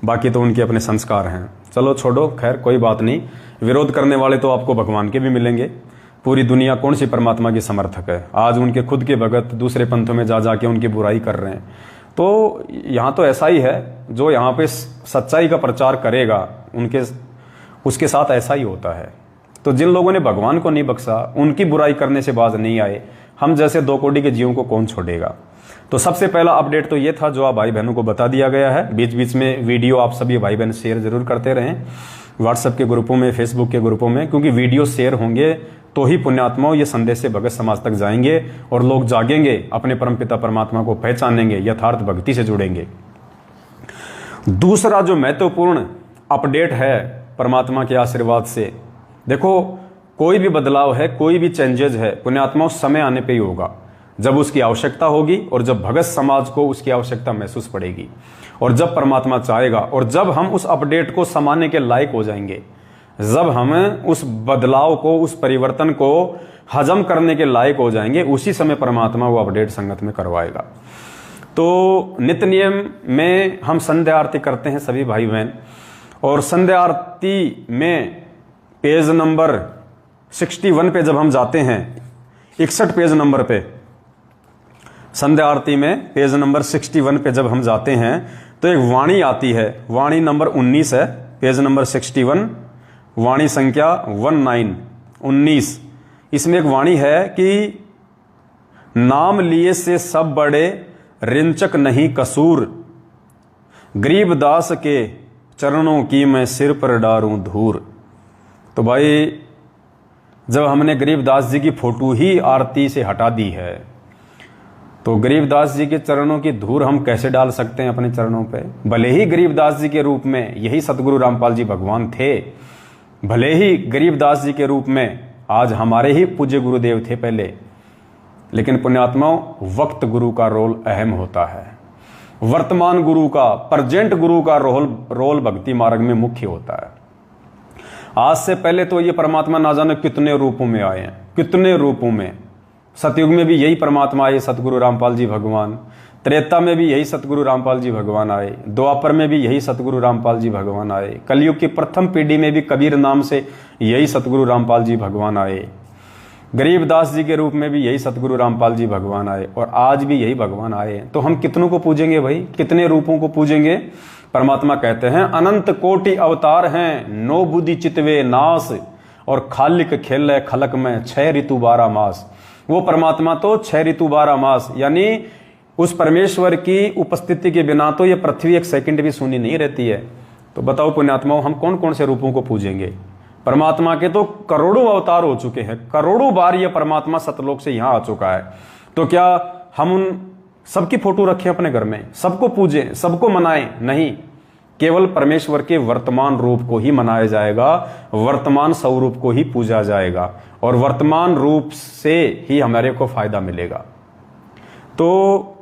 बाकी तो उनके अपने संस्कार हैं। चलो छोड़ो, खैर कोई बात नहीं। विरोध करने वाले तो आपको भगवान के भी मिलेंगे। पूरी दुनिया कौन सी परमात्मा की समर्थक है। आज उनके खुद के भगत दूसरे पंथों में जा जाके उनकी बुराई कर रहे हैं। तो यहाँ तो ऐसा ही है, जो यहाँ पे सच्चाई का प्रचार करेगा उसके साथ ऐसा ही होता है। तो जिन लोगों ने भगवान को नहीं बख्शा, उनकी बुराई करने से बाज नहीं आए, हम जैसे दो कोड़ी के जीवों को कौन छोड़ेगा। तो सबसे पहला अपडेट तो ये था जो आप भाई बहनों को बता दिया गया है। बीच बीच में वीडियो आप सभी भाई बहन शेयर जरूर करते रहें, व्हाट्सएप के ग्रुपों में, फेसबुक के ग्रुपों में, क्योंकि वीडियो शेयर होंगे तो ही पुण्यात्माओं ये संदेश से भगत समाज तक जाएंगे और लोग जागेंगे, अपने परमपिता परमात्मा को पहचानेंगे, यथार्थ भक्ति से जुड़ेंगे। दूसरा जो महत्वपूर्ण अपडेट है परमात्मा के आशीर्वाद से, देखो कोई भी बदलाव है, कोई भी चेंजेज है, पुण्यात्माओं समय आने पे ही होगा, जब उसकी आवश्यकता होगी और जब भगत समाज को उसकी आवश्यकता महसूस पड़ेगी, और जब परमात्मा चाहेगा, और जब हम उस अपडेट को समाने के लायक हो जाएंगे, जब हम उस बदलाव को, उस परिवर्तन को हजम करने के लायक हो जाएंगे, उसी समय परमात्मा वो अपडेट संगत में करवाएगा। तो नित्य नियम में हम संध्या आरती करते हैं सभी भाई बहन, और संध्या आरती में पेज नंबर 61 पे जब हम जाते हैं, 61 पेज नंबर पे, संध्या आरती में पेज नंबर 61 पे जब हम जाते हैं तो एक वाणी आती है, वाणी नंबर 19 है, पेज नंबर 61, वाणी संख्या 19। इसमें एक वाणी है कि नाम लिए से सब बड़े, रिंचक नहीं कसूर, गरीबदास के चरणों की मैं सिर पर डारूं धूर। तो भाई जब हमने गरीबदास जी की फोटो ही आरती से हटा दी है, तो गरीबदास जी के चरणों की धूल हम कैसे डाल सकते हैं अपने चरणों पे। भले ही गरीबदास जी के रूप में यही सतगुरु रामपाल जी भगवान थे, भले ही गरीबदास जी के रूप में आज हमारे ही पूज्य गुरुदेव थे पहले, लेकिन पुण्यात्माओं वक्त गुरु का रोल अहम होता है। वर्तमान गुरु का, प्रेजेंट गुरु का रोल भक्ति मार्ग में मुख्य होता है। आज से पहले तो ये परमात्मा ना जाने कितने रूपों में आए हैं, कितने रूपों में। सतयुग में भी यही परमात्मा आए, सतगुरु रामपाल जी भगवान। त्रेता में भी यही सतगुरु रामपाल जी भगवान आए। द्वापर में भी यही सतगुरु रामपाल जी भगवान आए। कलयुग की प्रथम पीढ़ी में भी कबीर नाम से यही सतगुरु रामपाल जी भगवान आए। गरीबदास जी के रूप में भी यही सतगुरु रामपाल जी भगवान आए और आज भी यही भगवान आए हैं। तो हम कितनों को पूजेंगे भाई, कितने रूपों को पूजेंगे? परमात्मा कहते हैं अनंत कोटि अवतार हैं, नो बुद्धि चितवे नास, और खालिक खेल खलक में 6 ऋतु 12 मास। वो परमात्मा तो 6 ऋतु 12 मास, यानी उस परमेश्वर की उपस्थिति के बिना तो ये पृथ्वी एक सेकंड भी सुनी नहीं रहती है। तो बताओ पुण्यात्माओं, हम कौन कौन से रूपों को पूजेंगे? परमात्मा के तो करोड़ों अवतार हो चुके हैं, करोड़ों बार ये परमात्मा सतलोक से यहां आ चुका है। तो क्या हम उन सबकी फोटो रखें अपने घर में, सबको पूजें, सबको मनाएं? नहीं, केवल परमेश्वर के वर्तमान रूप को ही मनाया जाएगा, वर्तमान स्वरूप को ही पूजा जाएगा और वर्तमान रूप से ही हमारे को फायदा मिलेगा। तो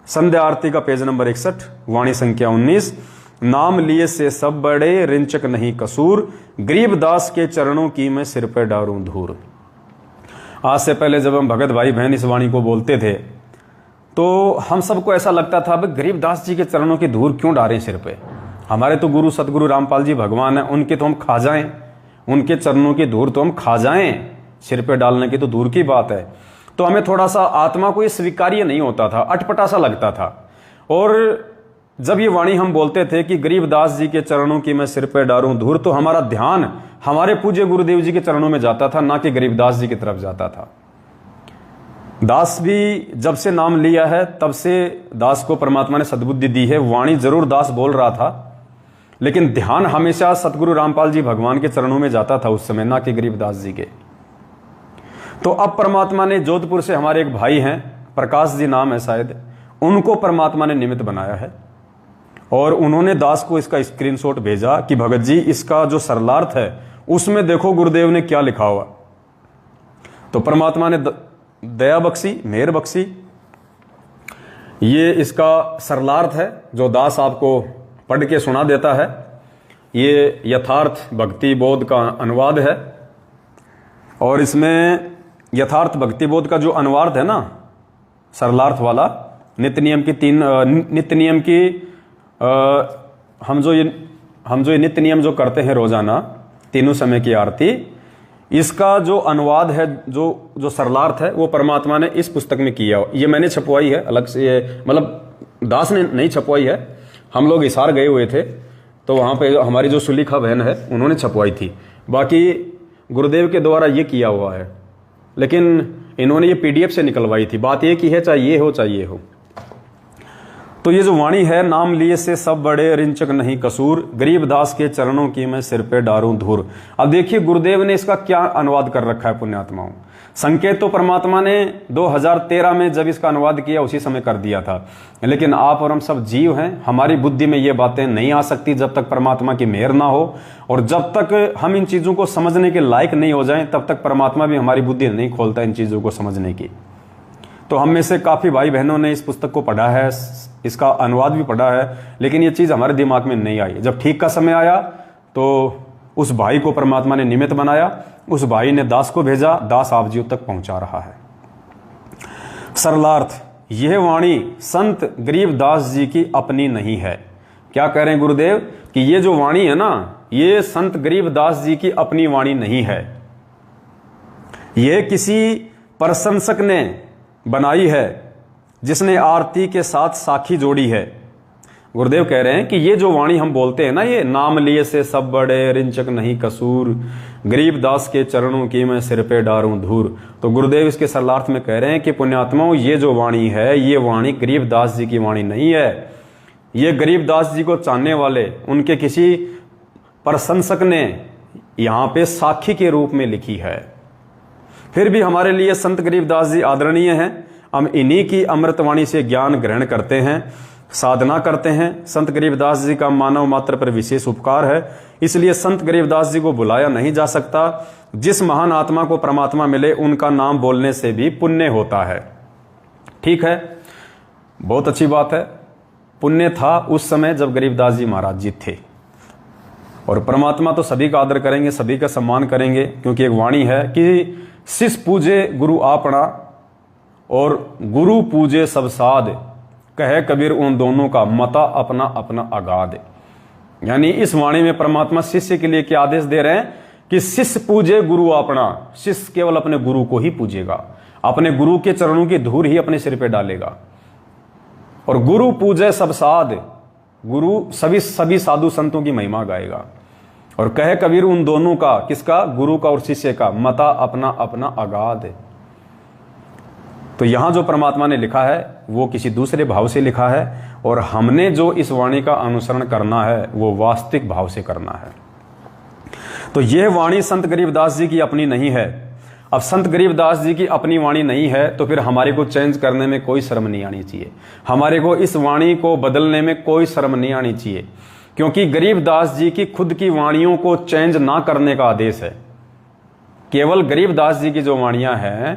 संध्या आरती का पेज नंबर 61, वाणी संख्या 19। नाम लिए से सब बड़े, रिंचक नहीं कसूर, गरीबदास के चरणों की मैं सिर पर डारूं धूर। आज से पहले जब हम भगत भाई बहन इस वाणी को बोलते थे तो हम सबको ऐसा लगता था भाई गरीबदास जी के चरणों की धूल क्यों डालें सिर पे? हमारे तो गुरु सतगुरु रामपाल जी भगवान हैं, उनके तो हम खा जाएं, उनके चरणों की धूल तो हम खा जाएं, सिर पे डालने की तो दूर की बात है। तो हमें थोड़ा सा आत्मा को ये स्वीकार्य नहीं होता था, अटपटा सा लगता था। और जब ये वाणी हम बोलते थे कि गरीबदास जी के चरणों की मैं सिर पे डारूं धूल, तो हमारा ध्यान हमारे पूज्य गुरुदेव जी के चरणों में जाता था, ना कि गरीबदास जी की तरफ जाता था। दास भी जब से नाम लिया है तब से दास को परमात्मा ने सद्बुद्धि दी है। वाणी जरूर दास बोल रहा था, लेकिन ध्यान हमेशा सतगुरु रामपाल जी भगवान के चरणों में जाता था उस समय, ना कि गरीबदास जी के। तो अब परमात्मा ने जोधपुर से हमारे एक भाई हैं, प्रकाश जी नाम है शायद, उनको परमात्मा ने निमित्त बनाया है और उन्होंने दास को इसका स्क्रीनशॉट भेजा कि भगत जी इसका जो सरलार्थ है उसमें देखो गुरुदेव ने क्या लिखा हुआ। तो परमात्मा ने दया बख्शी, मेहर बख्शी। ये इसका सरलार्थ है जो दास आपको पढ़ के सुना देता है। ये यथार्थ भक्ति बोध का अनुवाद है और इसमें यथार्थ भक्ति बोध का जो अनुवाद है ना, सरलार्थ वाला, नित्य नियम की हम जो ये नित्य नियम जो करते हैं रोजाना, तीनों समय की आरती, इसका जो अनुवाद है, जो सरलार्थ है, वो परमात्मा ने इस पुस्तक में किया। ये मैंने छपवाई है अलग से, ये मतलब दास ने नहीं छपवाई है, हम लोग हिसार गए हुए थे तो वहाँ पे हमारी जो सुलीखा बहन है उन्होंने छपवाई थी। बाकी गुरुदेव के द्वारा ये किया हुआ है, लेकिन इन्होंने ये PDF से निकलवाई थी। बात ये की है चाहे ये हो। तो ये जो वाणी है, नाम लिए से सब बड़े, रिंचक नहीं कसूर, गरीबदास के चरणों की मैं सिर पे डारूं धूर। अब देखिए गुरुदेव ने इसका क्या अनुवाद कर रखा है पुण्यात्माओं। संकेत तो परमात्मा ने 2013 में जब इसका अनुवाद किया उसी समय कर दिया था, लेकिन आप और हम सब जीव हैं, हमारी बुद्धि में ये बातें नहीं आ सकती जब तक परमात्मा की मेहर ना हो, और जब तक हम इन चीजों को समझने के लायक नहीं हो जाएं तब तक परमात्मा भी हमारी बुद्धि नहीं खोलता इन चीजों को समझने की। तो हम में से काफी भाई बहनों ने इस पुस्तक को पढ़ा है, इसका अनुवाद भी पढ़ा है, लेकिन ये चीज हमारे दिमाग में नहीं आई। जब ठीक का समय आया तो उस भाई को परमात्मा ने निमित्त बनाया, उस भाई ने दास को भेजा, दास आप जीव तक पहुंचा रहा है। सरलार्थ, यह वाणी संत गरीबदास जी की अपनी नहीं है। क्या कह रहे हैं गुरुदेव कि ये जो वाणी है ना, ये संत गरीबदास जी की अपनी वाणी नहीं है, ये किसी प्रशंसक ने बनाई है जिसने आरती के साथ साखी जोड़ी है। गुरुदेव कह रहे हैं कि ये जो वाणी हम बोलते हैं ना, ये नाम लिए से सब बड़े, रिंचक नहीं कसूर, गरीबदास के चरणों की मैं सिर पे डारूं धूर। तो गुरुदेव इसके सरलार्थ में कह रहे हैं कि पुण्यात्माओं, ये जो वाणी है, ये वाणी गरीबदास जी की वाणी नहीं है। ये गरीबदास जी को चाहने वाले, उनके किसी प्रशंसक ने यहां पे साखी के रूप में लिखी है। फिर भी हमारे लिए संत गरीबदास जी आदरणीय हैं। हम इन्हीं की अमृतवाणी से ज्ञान ग्रहण करते हैं, साधना करते हैं। संत गरीबदास जी का मानव मात्र पर विशेष उपकार है, इसलिए संत गरीबदास जी को बुलाया नहीं जा सकता। जिस महान आत्मा को परमात्मा मिले उनका नाम बोलने से भी पुण्य होता है। ठीक है, बहुत अच्छी बात है। पुण्य था उस समय जब गरीबदास जी महाराज जी थे, और परमात्मा तो सभी का आदर करेंगे, सभी का सम्मान करेंगे, क्योंकि एक वाणी है कि शिष पूजे गुरु आपना और गुरु पूजे सब साध, कहे कबीर उन दोनों का मता अपना अपना अगाध। यानी इस वाणी में परमात्मा शिष्य के लिए क्या आदेश दे रहे हैं कि शिष्य पूजे गुरु अपना, शिष्य केवल अपने गुरु को ही पूजेगा, अपने गुरु के चरणों की धूल ही अपने सिर पे डालेगा। और गुरु पूजे सब साध, गुरु सभी साधु संतों की महिमा गाएगा। और कहे कबीर उन दोनों का, किसका, गुरु का और शिष्य का, मता अपना अपना अगाध है। तो यहां जो परमात्मा ने लिखा है वो किसी दूसरे भाव से लिखा है, और हमने जो इस वाणी का अनुसरण करना है वो वास्तविक भाव से करना है। तो यह वाणी संत गरीबदास जी की अपनी नहीं है। अब संत गरीबदास जी की अपनी वाणी नहीं है तो फिर हमारे को चेंज करने में कोई शर्म नहीं आनी चाहिए, हमारे को इस वाणी को बदलने में कोई शर्म नहीं आनी चाहिए, क्योंकि गरीबदास जी की खुद की वाणियों को चेंज ना करने का आदेश है। केवल गरीबदास जी की जो वाणियां हैं,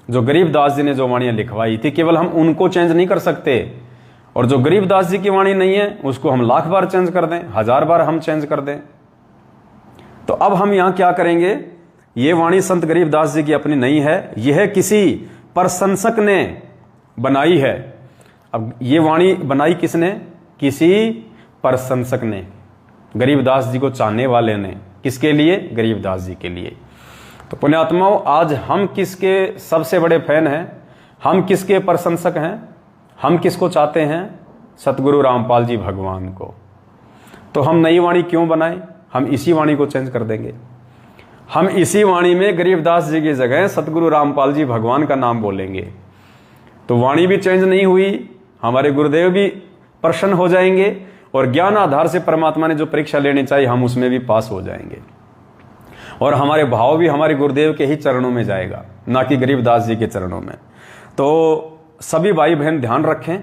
जो गरीबदास जी ने जो वाणियां लिखवाई थी, केवल हम उनको चेंज नहीं कर सकते। और जो गरीबदास जी की वाणी नहीं है उसको हम लाख बार चेंज कर दें, 1000 बार हम चेंज कर दें। तो अब हम यहां क्या करेंगे, ये वाणी संत गरीबदास जी की अपनी नहीं है, यह किसी प्रशंसक ने बनाई है। अब ये वाणी बनाई किसने, किसी प्रशंसक ने, गरीबदास जी को चाहने वाले ने। किसके लिए, गरीबदास जी के लिए। तो पुण्यात्माओं, आज हम किसके सबसे बड़े फैन हैं, हम किसके प्रशंसक हैं, हम किसको चाहते हैं, सतगुरु रामपाल जी भगवान को। तो हम नई वाणी क्यों बनाएं, हम इसी वाणी को चेंज कर देंगे। हम इसी वाणी में गरीबदास जी की जगह सतगुरु रामपाल जी भगवान का नाम बोलेंगे। तो वाणी भी चेंज नहीं हुई, हमारे गुरुदेव भी प्रसन्न हो जाएंगे, और ज्ञान आधार से परमात्मा ने जो परीक्षा लेनी चाहिए हम उसमें भी पास हो जाएंगे, और हमारे भाव भी हमारे गुरुदेव के ही चरणों में जाएगा, ना कि गरीबदास जी के चरणों में। तो सभी भाई बहन ध्यान रखें,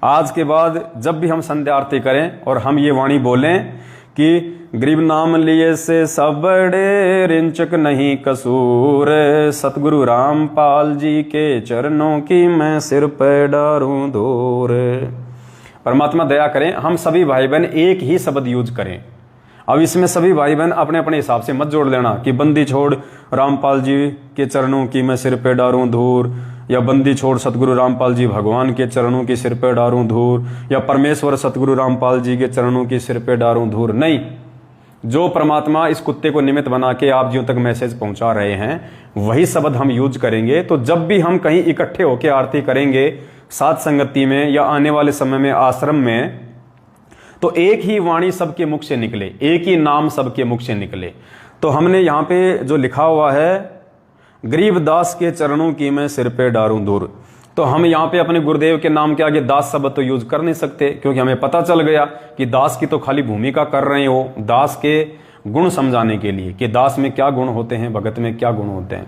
आज के बाद जब भी हम संध्या आरती करें और हम ये वाणी बोलें कि गरीब नाम लिए से सब बड़े, रिंचक नहीं कसूर, सतगुरु रामपाल जी के चरणों की मैं सिर पे डारूं दूर। परमात्मा दया करें, हम सभी भाई बहन एक ही शब्द यूज करें। अब इसमें सभी भाई बहन अपने अपने हिसाब से मत जोड़ लेना कि बंदी छोड़ रामपाल जी के चरणों की मैं सिर पे डारूं धूर, या बंदी छोड़ सतगुरु रामपाल जी भगवान के चरणों की सिर पे डारूं धूर, या परमेश्वर सतगुरु रामपाल जी के चरणों की सिर पे डारूं धूर। नहीं, जो परमात्मा इस कुत्ते को निमित्त बना के आप जियों तक मैसेज पहुंचा रहे हैं वही शब्द हम यूज करेंगे। तो जब भी हम कहीं इकट्ठे होकर आरती करेंगे, साथ संगति में या आने वाले समय में आश्रम में, तो एक ही वाणी सबके मुख से निकले, एक ही नाम सबके मुख से निकले। तो हमने यहाँ पे जो लिखा हुआ है, गरीबदास के चरणों की मैं सिर पे डारूं दूर, तो हम यहाँ पे अपने गुरुदेव के नाम के आगे दास शब्द तो यूज कर नहीं सकते, क्योंकि हमें पता चल गया कि दास की तो खाली भूमिका कर रहे हो, दास के गुण समझाने के लिए कि दास में क्या गुण होते हैं, भगत में क्या गुण होते हैं।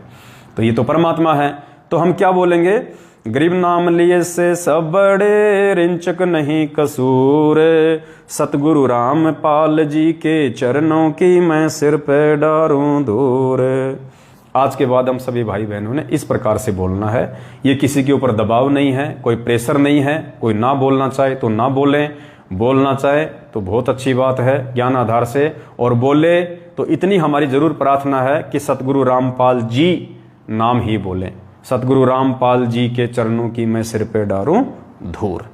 तो ये तो परमात्मा है। तो हम क्या बोलेंगे, गरीब नाम लिए से सब बड़े, रिंचक नहीं कसूर, सतगुरु रामपाल जी के चरणों की मैं सिर पे डारूं दूर। आज के बाद हम सभी भाई बहनों ने इस प्रकार से बोलना है। ये किसी के ऊपर दबाव नहीं है, कोई प्रेशर नहीं है, कोई ना बोलना चाहे तो ना बोलें, बोलना चाहे तो बहुत अच्छी बात है ज्ञान आधार से, और बोले तो इतनी हमारी जरूर प्रार्थना है कि सतगुरु रामपाल जी नाम ही बोलें, सतगुरु रामपाल जी के चरणों की मैं सिर पे डारूं धूर।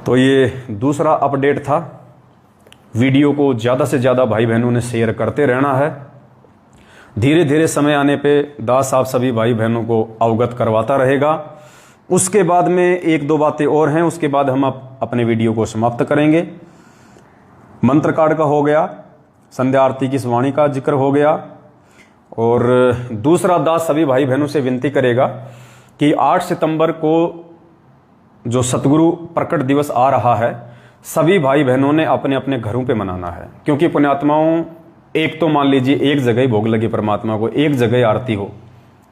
तो ये दूसरा अपडेट था। वीडियो को ज़्यादा से ज़्यादा भाई बहनों ने शेयर करते रहना है। धीरे धीरे समय आने पे दास आप सभी भाई बहनों को अवगत करवाता रहेगा। उसके बाद में एक दो बातें और हैं, उसके बाद हम अपने वीडियो को समाप्त करेंगे। मंत्र कार्ड का हो गया, संध्या आरती की वाणी का जिक्र हो गया, और दूसरा दास सभी भाई बहनों से विनती करेगा कि 8 सितंबर को जो सतगुरु प्रकट दिवस आ रहा है, सभी भाई बहनों ने अपने अपने घरों पे मनाना है। क्योंकि पुण्यात्माओं, एक तो मान लीजिए एक जगह भोग लगे परमात्मा को, एक जगह आरती हो,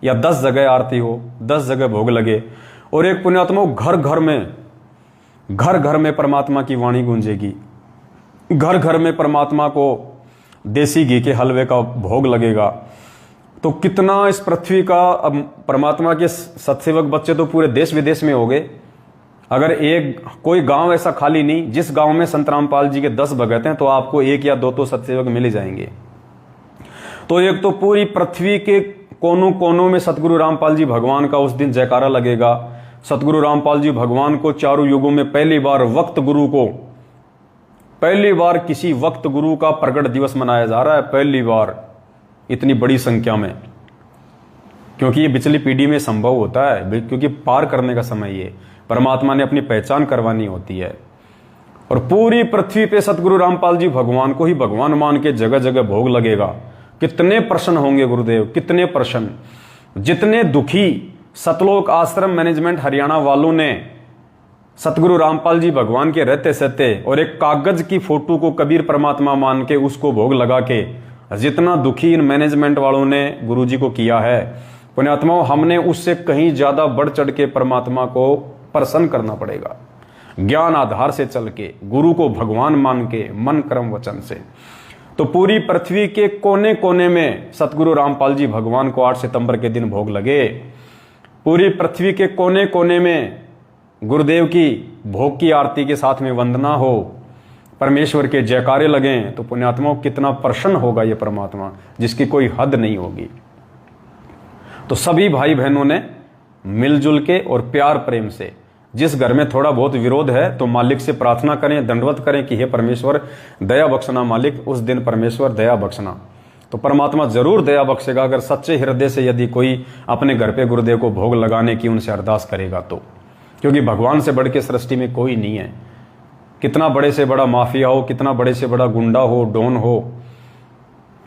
या 10 जगह आरती हो, 10 जगह भोग लगे, और एक पुण्यात्माओं घर घर में परमात्मा की वाणी गूंजेगी, घर घर में परमात्मा को देसी घी के हलवे का भोग लगेगा। तो कितना इस पृथ्वी का, अब परमात्मा के सत्सेवक बच्चे तो पूरे देश विदेश में हो गए। अगर एक कोई गांव ऐसा खाली नहीं जिस गांव में संत रामपाल जी के 10 भगत हैं, तो आपको 1 या 2 तो सत्सेवक मिल ही जाएंगे। तो एक तो पूरी पृथ्वी के कोनों कोनों में सतगुरु रामपाल जी भगवान का उस दिन जयकारा लगेगा। सतगुरु रामपाल जी भगवान को चारों युगों में पहली बार वक्त गुरु को पहली बार किसी वक्त गुरु का प्रकट दिवस मनाया जा रहा है, पहली बार इतनी बड़ी संख्या में, क्योंकि ये पिछली पीढ़ी में संभव होता है, क्योंकि पार करने का समय ये परमात्मा ने अपनी पहचान करवानी होती है। और पूरी पृथ्वी पे सतगुरु रामपाल जी भगवान को ही भगवान मान के जगह जगह भोग लगेगा। कितने प्रसन्न होंगे गुरुदेव, कितने प्रसन्न। जितने दुखी सतलोक आश्रम मैनेजमेंट हरियाणा वालों ने सतगुरु रामपाल जी भगवान के रहते सहते और एक कागज की फोटो को कबीर परमात्मा मान के उसको भोग लगा के, जितना दुखी इन मैनेजमेंट वालों ने गुरु जी को किया है, पुण्यात्माओं, हमने उससे कहीं ज्यादा बढ़ चढ़ के परमात्मा को प्रसन्न करना पड़ेगा। ज्ञान आधार से चल के, गुरु को भगवान मान के, मन कर्म वचन से। तो पूरी पृथ्वी के कोने कोने में सतगुरु रामपाल जी भगवान को 8 सितंबर के दिन भोग लगे। पूरी पृथ्वी के कोने कोने में गुरुदेव की भोग की आरती के साथ में वंदना हो, परमेश्वर के जयकारे लगें, तो पुण्यात्माओं कितना प्रसन्न होगा ये परमात्मा, जिसकी कोई हद नहीं होगी। तो सभी भाई बहनों ने मिलजुल के और प्यार प्रेम से, जिस घर में थोड़ा बहुत विरोध है तो मालिक से प्रार्थना करें, दंडवत करें कि हे परमेश्वर दया बख्शना मालिक, उस दिन परमेश्वर दया बख्शना। तो परमात्मा जरूर दया बख्शेगा अगर सच्चे हृदय से यदि कोई अपने घर पे गुरुदेव को भोग लगाने की उनसे अरदास करेगा तो, क्योंकि भगवान से बढ़ के सृष्टि में कोई नहीं है। कितना बड़े से बड़ा माफिया हो, कितना बड़े से बड़ा गुंडा हो, डॉन हो,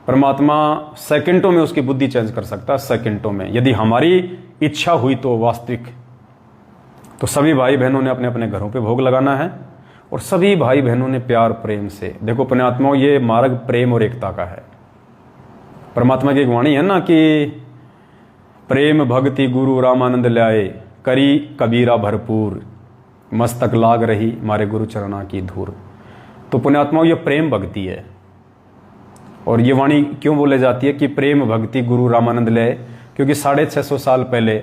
परमात्मा सेकंडों में उसकी बुद्धि चेंज कर सकता है, सेकंडों में, यदि हमारी इच्छा हुई तो वास्तविक। तो सभी भाई बहनों ने अपने अपने घरों पे भोग लगाना है और सभी भाई बहनों ने प्यार प्रेम से, देखो पुण्यात्माओं, ये मार्ग प्रेम और एकता का है। परमात्मा की एक वाणी है ना कि प्रेम भक्ति गुरु रामानंद ल्याए, करी कबीरा भरपूर, मस्तक लाग रही मारे गुरु चरणा की धूर। तो पुण्यात्माओं, ये प्रेम भक्ति है। और ये वाणी क्यों बोले जाती है कि प्रेम भक्ति गुरु रामानंद ल्याए, क्योंकि 650 साल पहले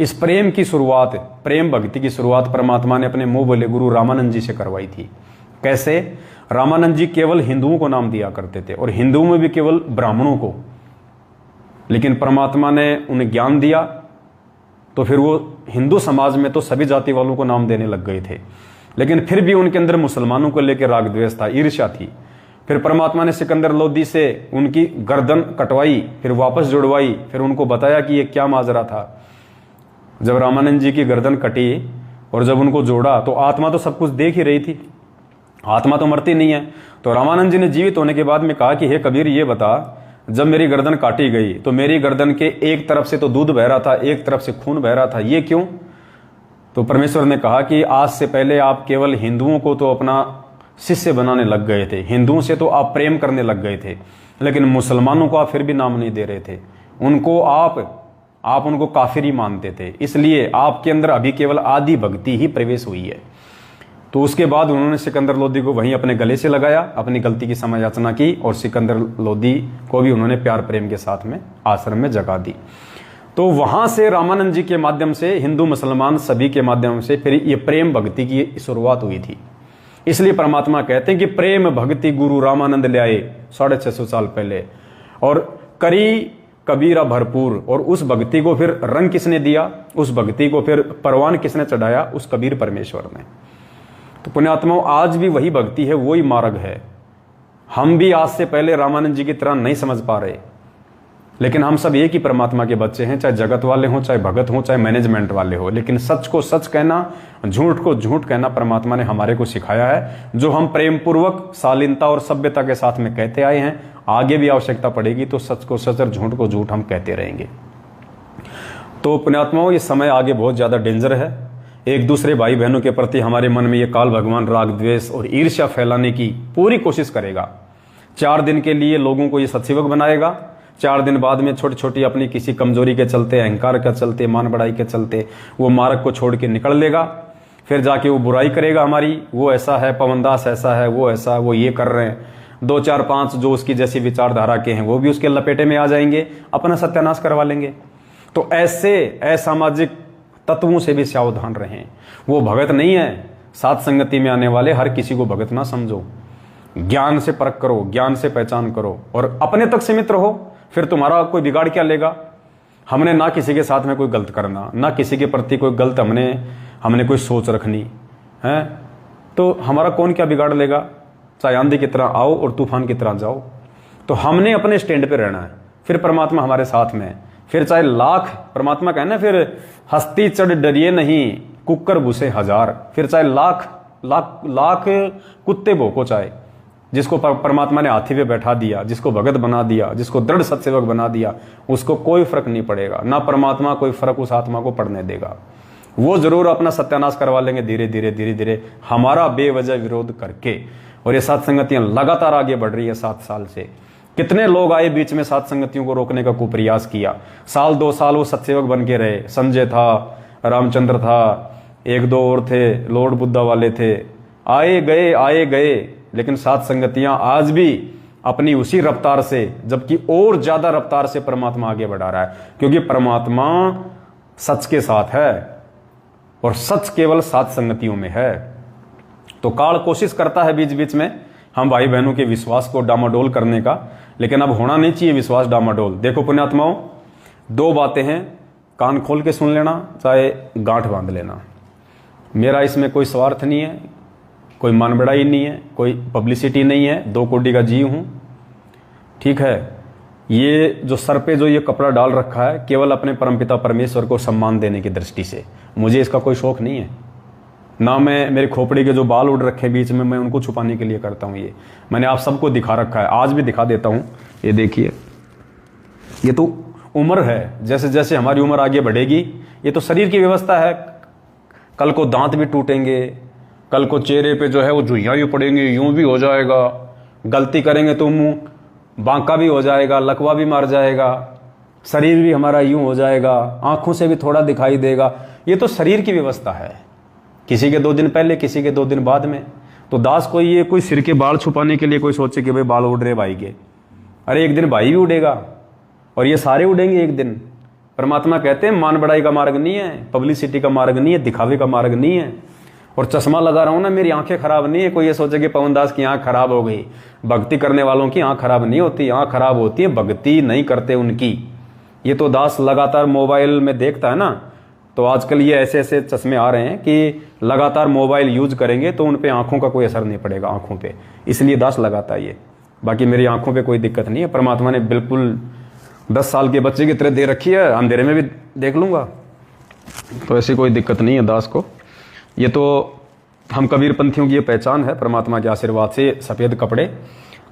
इस प्रेम की शुरुआत, प्रेम भक्ति की शुरुआत परमात्मा ने अपने मुंह बोले गुरु रामानंद जी से करवाई थी। कैसे? रामानंद जी केवल हिंदुओं को नाम दिया करते थे और हिंदुओं में भी केवल ब्राह्मणों को, लेकिन परमात्मा ने उन्हें ज्ञान दिया तो फिर वो हिंदू समाज में तो सभी जाति वालों को नाम देने लग गए थे, लेकिन फिर भी उनके अंदर मुसलमानों को लेकर राग द्वेष था, ईर्ष्या थी। फिर परमात्मा ने सिकंदर लोदी से उनकी गर्दन कटवाई, फिर वापस जुड़वाई, फिर उनको बताया कि ये क्या माजरा था। जब रामानंद जी की गर्दन कटी और जब उनको जोड़ा तो आत्मा तो सब कुछ देख ही रही थी, आत्मा तो मरती नहीं है। तो रामानंद जी ने जीवित होने के बाद में कहा कि हे कबीर, ये बता, जब मेरी गर्दन काटी गई तो मेरी गर्दन के एक तरफ से तो दूध बह रहा था, एक तरफ से खून बह रहा था, ये क्यों? तो परमेश्वर ने कहा कि आज से पहले आप केवल हिंदुओं को तो अपना शिष्य बनाने लग गए थे, हिंदुओं से तो आप प्रेम करने लग गए थे, लेकिन मुसलमानों को आप फिर भी नाम नहीं दे रहे थे, उनको आप उनको काफिर ही मानते थे, इसलिए आपके अंदर अभी केवल आदि भक्ति ही प्रवेश हुई है। तो उसके बाद उन्होंने सिकंदर लोदी को वहीं अपने गले से लगाया, अपनी गलती की क्षमा याचना की और सिकंदर लोदी को भी उन्होंने प्यार प्रेम के साथ में आश्रम में जगा दी। तो वहां से रामानंद जी के माध्यम से हिंदू मुसलमान सभी के माध्यम से फिर ये प्रेम भक्ति की शुरुआत हुई थी। इसलिए परमात्मा कहते हैं कि प्रेम भक्ति गुरु रामानंद ल्याए 650 साल पहले, और करी कबीरा भरपूर। और उस भक्ति को फिर रंग किसने दिया, उस भक्ति को फिर परवान किसने चढ़ाया? उस कबीर परमेश्वर ने। तो पुण्यात्माओं, आज भी वही भक्ति है, वही मार्ग है। हम भी आज से पहले रामानंद जी की तरह नहीं समझ पा रहे, लेकिन हम सब एक ही परमात्मा के बच्चे हैं, चाहे जगत वाले हों, चाहे भगत हों, चाहे मैनेजमेंट वाले हों। लेकिन सच को सच कहना, झूठ को झूठ कहना परमात्मा ने हमारे को सिखाया है, जो हम प्रेम पूर्वक शालीनता और सभ्यता के साथ में कहते आए हैं। आगे भी आवश्यकता पड़ेगी तो सच को सच और झूठ को झूठ हम कहते रहेंगे। तो पुण्यात्माओं, ये समय आगे बहुत ज्यादा डेंजर है। एक दूसरे भाई बहनों के प्रति हमारे मन में ये काल भगवान राग द्वेष और ईर्ष्या फैलाने की पूरी कोशिश करेगा। 4 दिन के लिए लोगों को ये सत्सेवक बनाएगा, 4 दिन बाद में छोटी छोटी अपनी किसी कमजोरी के चलते, अहंकार के चलते, मान बढ़ाई के चलते वो मार्ग को छोड़ के निकल लेगा। फिर जाके वो बुराई करेगा हमारी, वो ऐसा है, पवनदास ऐसा है, वो ऐसा, वो ये कर रहे हैं। 2 4 5 जो उसकी जैसी विचारधारा के हैं वो भी उसके लपेटे में आ जाएंगे, अपना सत्यानाश करवा लेंगे। तो ऐसे असामाजिक तत्वों से भी सावधान रहें। वो भगत नहीं है, साथ संगति में आने वाले हर किसी को भगत ना समझो। ज्ञान से परख करो, ज्ञान से पहचान करो और अपने तक सीमित रहो, फिर तुम्हारा कोई बिगाड़ क्या लेगा। हमने ना किसी के साथ में कोई गलत करना, ना किसी के प्रति कोई गलत हमने कोई सोच रखनी है, तो हमारा कौन क्या बिगाड़ लेगा। चाहे आंधी की तरह आओ और तूफान की तरह जाओ। तो हमने अपने स्टैंड पे रहना है, फिर परमात्मा हमारे साथ में है। फिर चाहे लाख, परमात्मा कहना फिर हस्ती चढ़ डरिए नहीं, कुकर घुसे हजार। फिर चाहे लाख लाख लाख कुत्ते भोंको, चाहे जिसको परमात्मा ने हाथी पे बैठा दिया, जिसको भगत बना दिया, जिसको दृढ़ सत्सेवक बना दिया, उसको कोई फर्क नहीं पड़ेगा। ना परमात्मा कोई फर्क उस आत्मा को पड़ने देगा। वो जरूर अपना सत्यानाश करवा लेंगे धीरे धीरे धीरे धीरे, हमारा बेवजह विरोध करके। और ये सात संगतियां लगातार आगे बढ़ रही है 7 साल से। कितने लोग आए बीच में सात संगतियों को रोकने का कुप्रयास किया, साल 2 साल वो सत्सेवक बन के रहे। संजय था, रामचंद्र था, 1-2 और थे, लॉर्ड बुद्धा वाले थे, आए गए। लेकिन सात संगतियां आज भी अपनी उसी रफ्तार से, जबकि और ज्यादा रफ्तार से परमात्मा आगे बढ़ा रहा है, क्योंकि परमात्मा सच के साथ है और सच केवल सात संगतियों में है। तो काल कोशिश करता है बीच बीच में हम भाई बहनों के विश्वास को डामाडोल करने का, लेकिन अब होना नहीं चाहिए विश्वास डामाडोल। देखो पुण्यात्माओं, 2 बातें हैं, कान खोल के सुन लेना, चाहे गांठ बांध लेना। मेरा इसमें कोई स्वार्थ नहीं है, कोई मान बढ़ाई नहीं है, कोई पब्लिसिटी नहीं है, 2 कोटि का जीव हूं, ठीक है। ये जो सर पे जो ये कपड़ा डाल रखा है, केवल अपने परमपिता परमेश्वर को सम्मान देने की दृष्टि से, मुझे इसका कोई शौक नहीं है। ना मैं, मेरे खोपड़ी के जो बाल उड़ रखे बीच में, मैं उनको छुपाने के लिए करता हूं। ये मैंने आप सबको दिखा रखा है, आज भी दिखा देता हूं। ये देखिए, ये तो उम्र है, जैसे जैसे हमारी उम्र आगे बढ़ेगी, ये तो शरीर की व्यवस्था है। कल को दांत भी टूटेंगे, कल को चेहरे पे जो है वो झुर्रियां भी पड़ेंगी, यूं भी हो जाएगा, गलती करेंगे तो मुंह बांका भी हो जाएगा, लकवा भी मार जाएगा, शरीर भी हमारा यूं हो जाएगा, आंखों से भी थोड़ा दिखाई देगा। ये तो शरीर की व्यवस्था है, किसी के 2 दिन पहले, किसी के 2 दिन बाद में। तो दास कोई ये कोई सिर के बाल छुपाने के लिए कोई सोचे कि भाई बाल उड़ रहे भाई के, अरे एक दिन भाई भी उड़ेगा और ये सारे उड़ेंगे एक दिन। परमात्मा कहते हैं मान बढ़ाई का मार्ग नहीं है, पब्लिसिटी का मार्ग नहीं है, दिखावे का मार्ग नहीं है। और चश्मा लगा रहा हूं ना, मेरी आंखें खराब नहीं है। कोई ये सोचे कि पवन दास की आंख खराब हो गई। भक्ति करने वालों की आंख खराब नहीं होती, आंख खराब होती है भक्ति नहीं करते उनकी। ये तो दास लगातार मोबाइल में देखता है ना, तो आजकल ये ऐसे ऐसे चश्मे आ रहे हैं कि लगातार मोबाइल यूज करेंगे तो उन पे आंखों का कोई असर नहीं पड़ेगा, आंखों पे, इसलिए दास लगाता है ये। बाकी मेरी आंखों पे कोई दिक्कत नहीं है, परमात्मा ने बिल्कुल 10 साल के बच्चे की तरह दे रखी है, अंधेरे में भी देख लूंगा, तो ऐसी कोई दिक्कत नहीं है दास को। ये तो हम कबीर पंथियों की ये पहचान है, परमात्मा के आशीर्वाद से सफ़ेद कपड़े,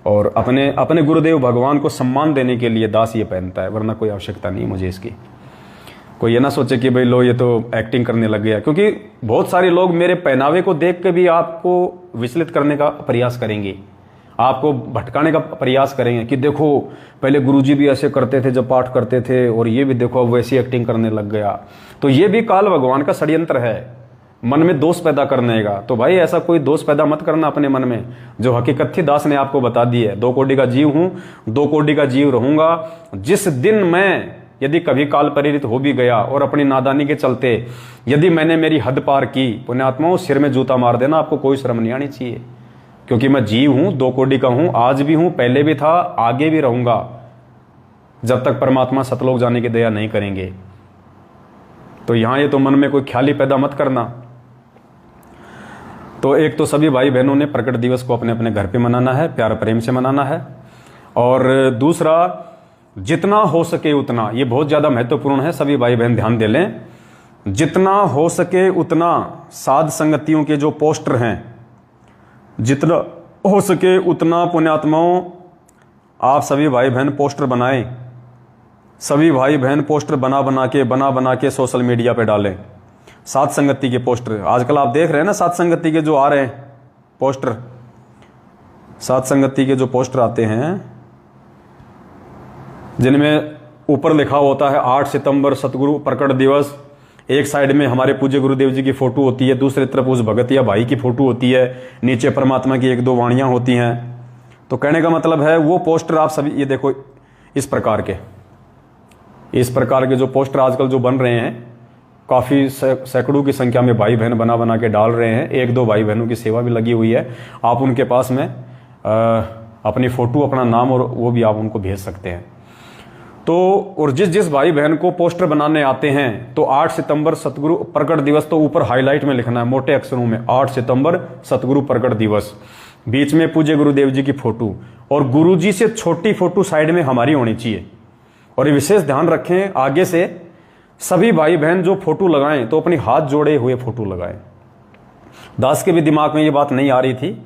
और अपने अपने गुरुदेव भगवान को सम्मान देने के लिए दास ये पहनता है, वरना कोई आवश्यकता नहीं मुझे इसकी। कोई ये ना सोचे कि भाई लो ये तो एक्टिंग करने लग गया, क्योंकि बहुत सारे लोग मेरे पहनावे को देख के भी आपको विचलित करने का प्रयास करेंगे, आपको भटकाने का प्रयास करेंगे कि देखो पहले गुरुजी भी ऐसे करते थे जब पाठ करते थे, और ये भी देखो अब वैसी एक्टिंग करने लग गया। तो ये भी काल भगवान का षड्यंत्र है, मन में दोष पैदा करने का। तो भाई ऐसा कोई दोष पैदा मत करना अपने मन में, जो हकीकत थी दास ने आपको बता दी है। 2 कोटि का जीव हूं, 2 कोटि का जीव रहूंगा। जिस दिन मैं यदि कभी काल परिणित हो भी गया और अपनी नादानी के चलते यदि मैंने मेरी हद पार की, पुण्यात्माओं सिर में जूता मार देना, आपको कोई शर्म नहीं आनी चाहिए, क्योंकि मैं जीव हूं, 2 कोटि का हूं, आज भी हूं, पहले भी था, आगे भी रहूंगा, जब तक परमात्मा सतलोक जाने की दया नहीं करेंगे। तो यहां ये तो मन में कोई ख्याल ही पैदा मत करना। तो एक तो सभी भाई बहनों ने प्रकट दिवस को अपने अपने घर पे मनाना है, प्यार प्रेम से मनाना है। और दूसरा, जितना हो सके उतना, ये बहुत ज्यादा महत्वपूर्ण है, सभी भाई बहन ध्यान दे लें, जितना हो सके उतना साध संगतियों के जो पोस्टर हैं, जितना हो सके उतना पुण्यात्माओं आप सभी भाई बहन पोस्टर बनाएं। सभी भाई बहन पोस्टर बना बना के सोशल मीडिया पे डालें, सात संगति के पोस्टर। आजकल आप देख रहे हैं ना सात संगति के जो आ रहे हैं पोस्टर, सात संगति के जो पोस्टर आते हैं जिनमें ऊपर लिखा होता है 8 सितंबर सतगुरु प्रकट दिवस, एक साइड में हमारे पूज्य गुरुदेव जी की फोटो होती है, दूसरी तरफ उस भगत या भाई की फोटो होती है, नीचे परमात्मा की 1-2 वाणियां होती हैं। तो कहने का मतलब है वो पोस्टर आप सभी, ये देखो इस प्रकार के जो पोस्टर आजकल जो बन रहे हैं, काफ़ी सैकड़ों की संख्या में भाई बहन बना के डाल रहे हैं। 1-2 भाई बहनों की सेवा भी लगी हुई है, आप उनके पास में अपनी फोटो, अपना नाम और वो भी आप उनको भेज सकते हैं। तो और जिस भाई बहन को पोस्टर बनाने आते हैं तो 8 सितंबर सतगुरु प्रकट दिवस तो ऊपर हाईलाइट में लिखना है मोटे अक्षरों में, 8 सितंबर सतगुरु प्रकट दिवस। बीच में पूज्य गुरुदेव जी की फोटो, और गुरु जी से छोटी फोटो साइड में हमारी होनी चाहिए। और ये विशेष ध्यान रखें, आगे से सभी भाई बहन जो फोटो लगाएं तो अपनी हाथ जोड़े हुए फोटो लगाएं। दास के भी दिमाग में ये बात नहीं आ रही थी।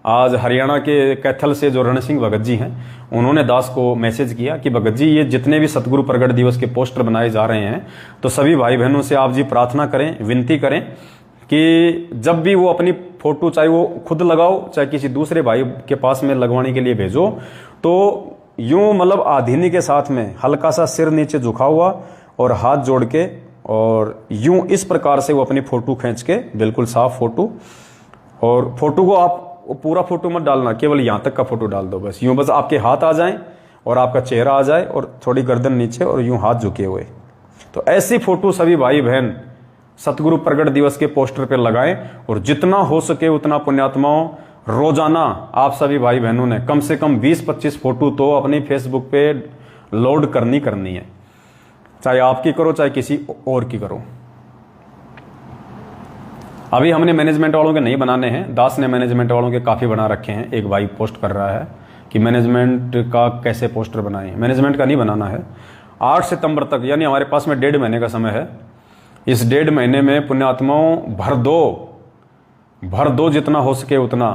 आज हरियाणा के कैथल से जो रण सिंह भगत जी हैं, उन्होंने दास को मैसेज किया कि भगत जी, ये जितने भी सतगुरु प्रगट दिवस के पोस्टर बनाए जा रहे हैं, तो सभी भाई बहनों से आप जी प्रार्थना करें, विनती करें कि जब भी वो अपनी फोटो, चाहे वो खुद लगाओ चाहे किसी दूसरे भाई के पास में लगवाने के लिए भेजो, तो यूं मतलब आधीनी के साथ में हल्का सा सिर नीचे झुका हुआ और हाथ जोड़ के, और यूं इस प्रकार से वो अपनी फोटो खींच के, बिल्कुल साफ फोटो, और फोटो को आप पूरा फोटो मत डालना, केवल यहां तक का फोटो डाल दो बस। यूं बस आपके हाथ आ जाएं और आपका चेहरा आ जाए और थोड़ी गर्दन नीचे और यूं हाथ झुके हुए। तो ऐसी फोटो सभी भाई बहन सतगुरु प्रगट दिवस के पोस्टर पर लगाएं, और जितना हो सके उतना पुण्यात्माओं रोजाना आप सभी भाई बहनों ने कम से कम 20-25 फोटो तो अपनी फेसबुक पे लोड करनी है, चाहे आपकी करो चाहे किसी और की करो। अभी हमने मैनेजमेंट वालों के नहीं बनाने हैं, दास ने मैनेजमेंट वालों के काफ़ी बना रखे हैं। एक भाई पोस्ट कर रहा है कि मैनेजमेंट का कैसे पोस्टर बनाएं। मैनेजमेंट का नहीं बनाना है। 8 सितंबर तक, यानी हमारे पास में 1.5 महीने का समय है। इस 1.5 महीने में पुण्यात्माओं भर दो जितना हो सके उतना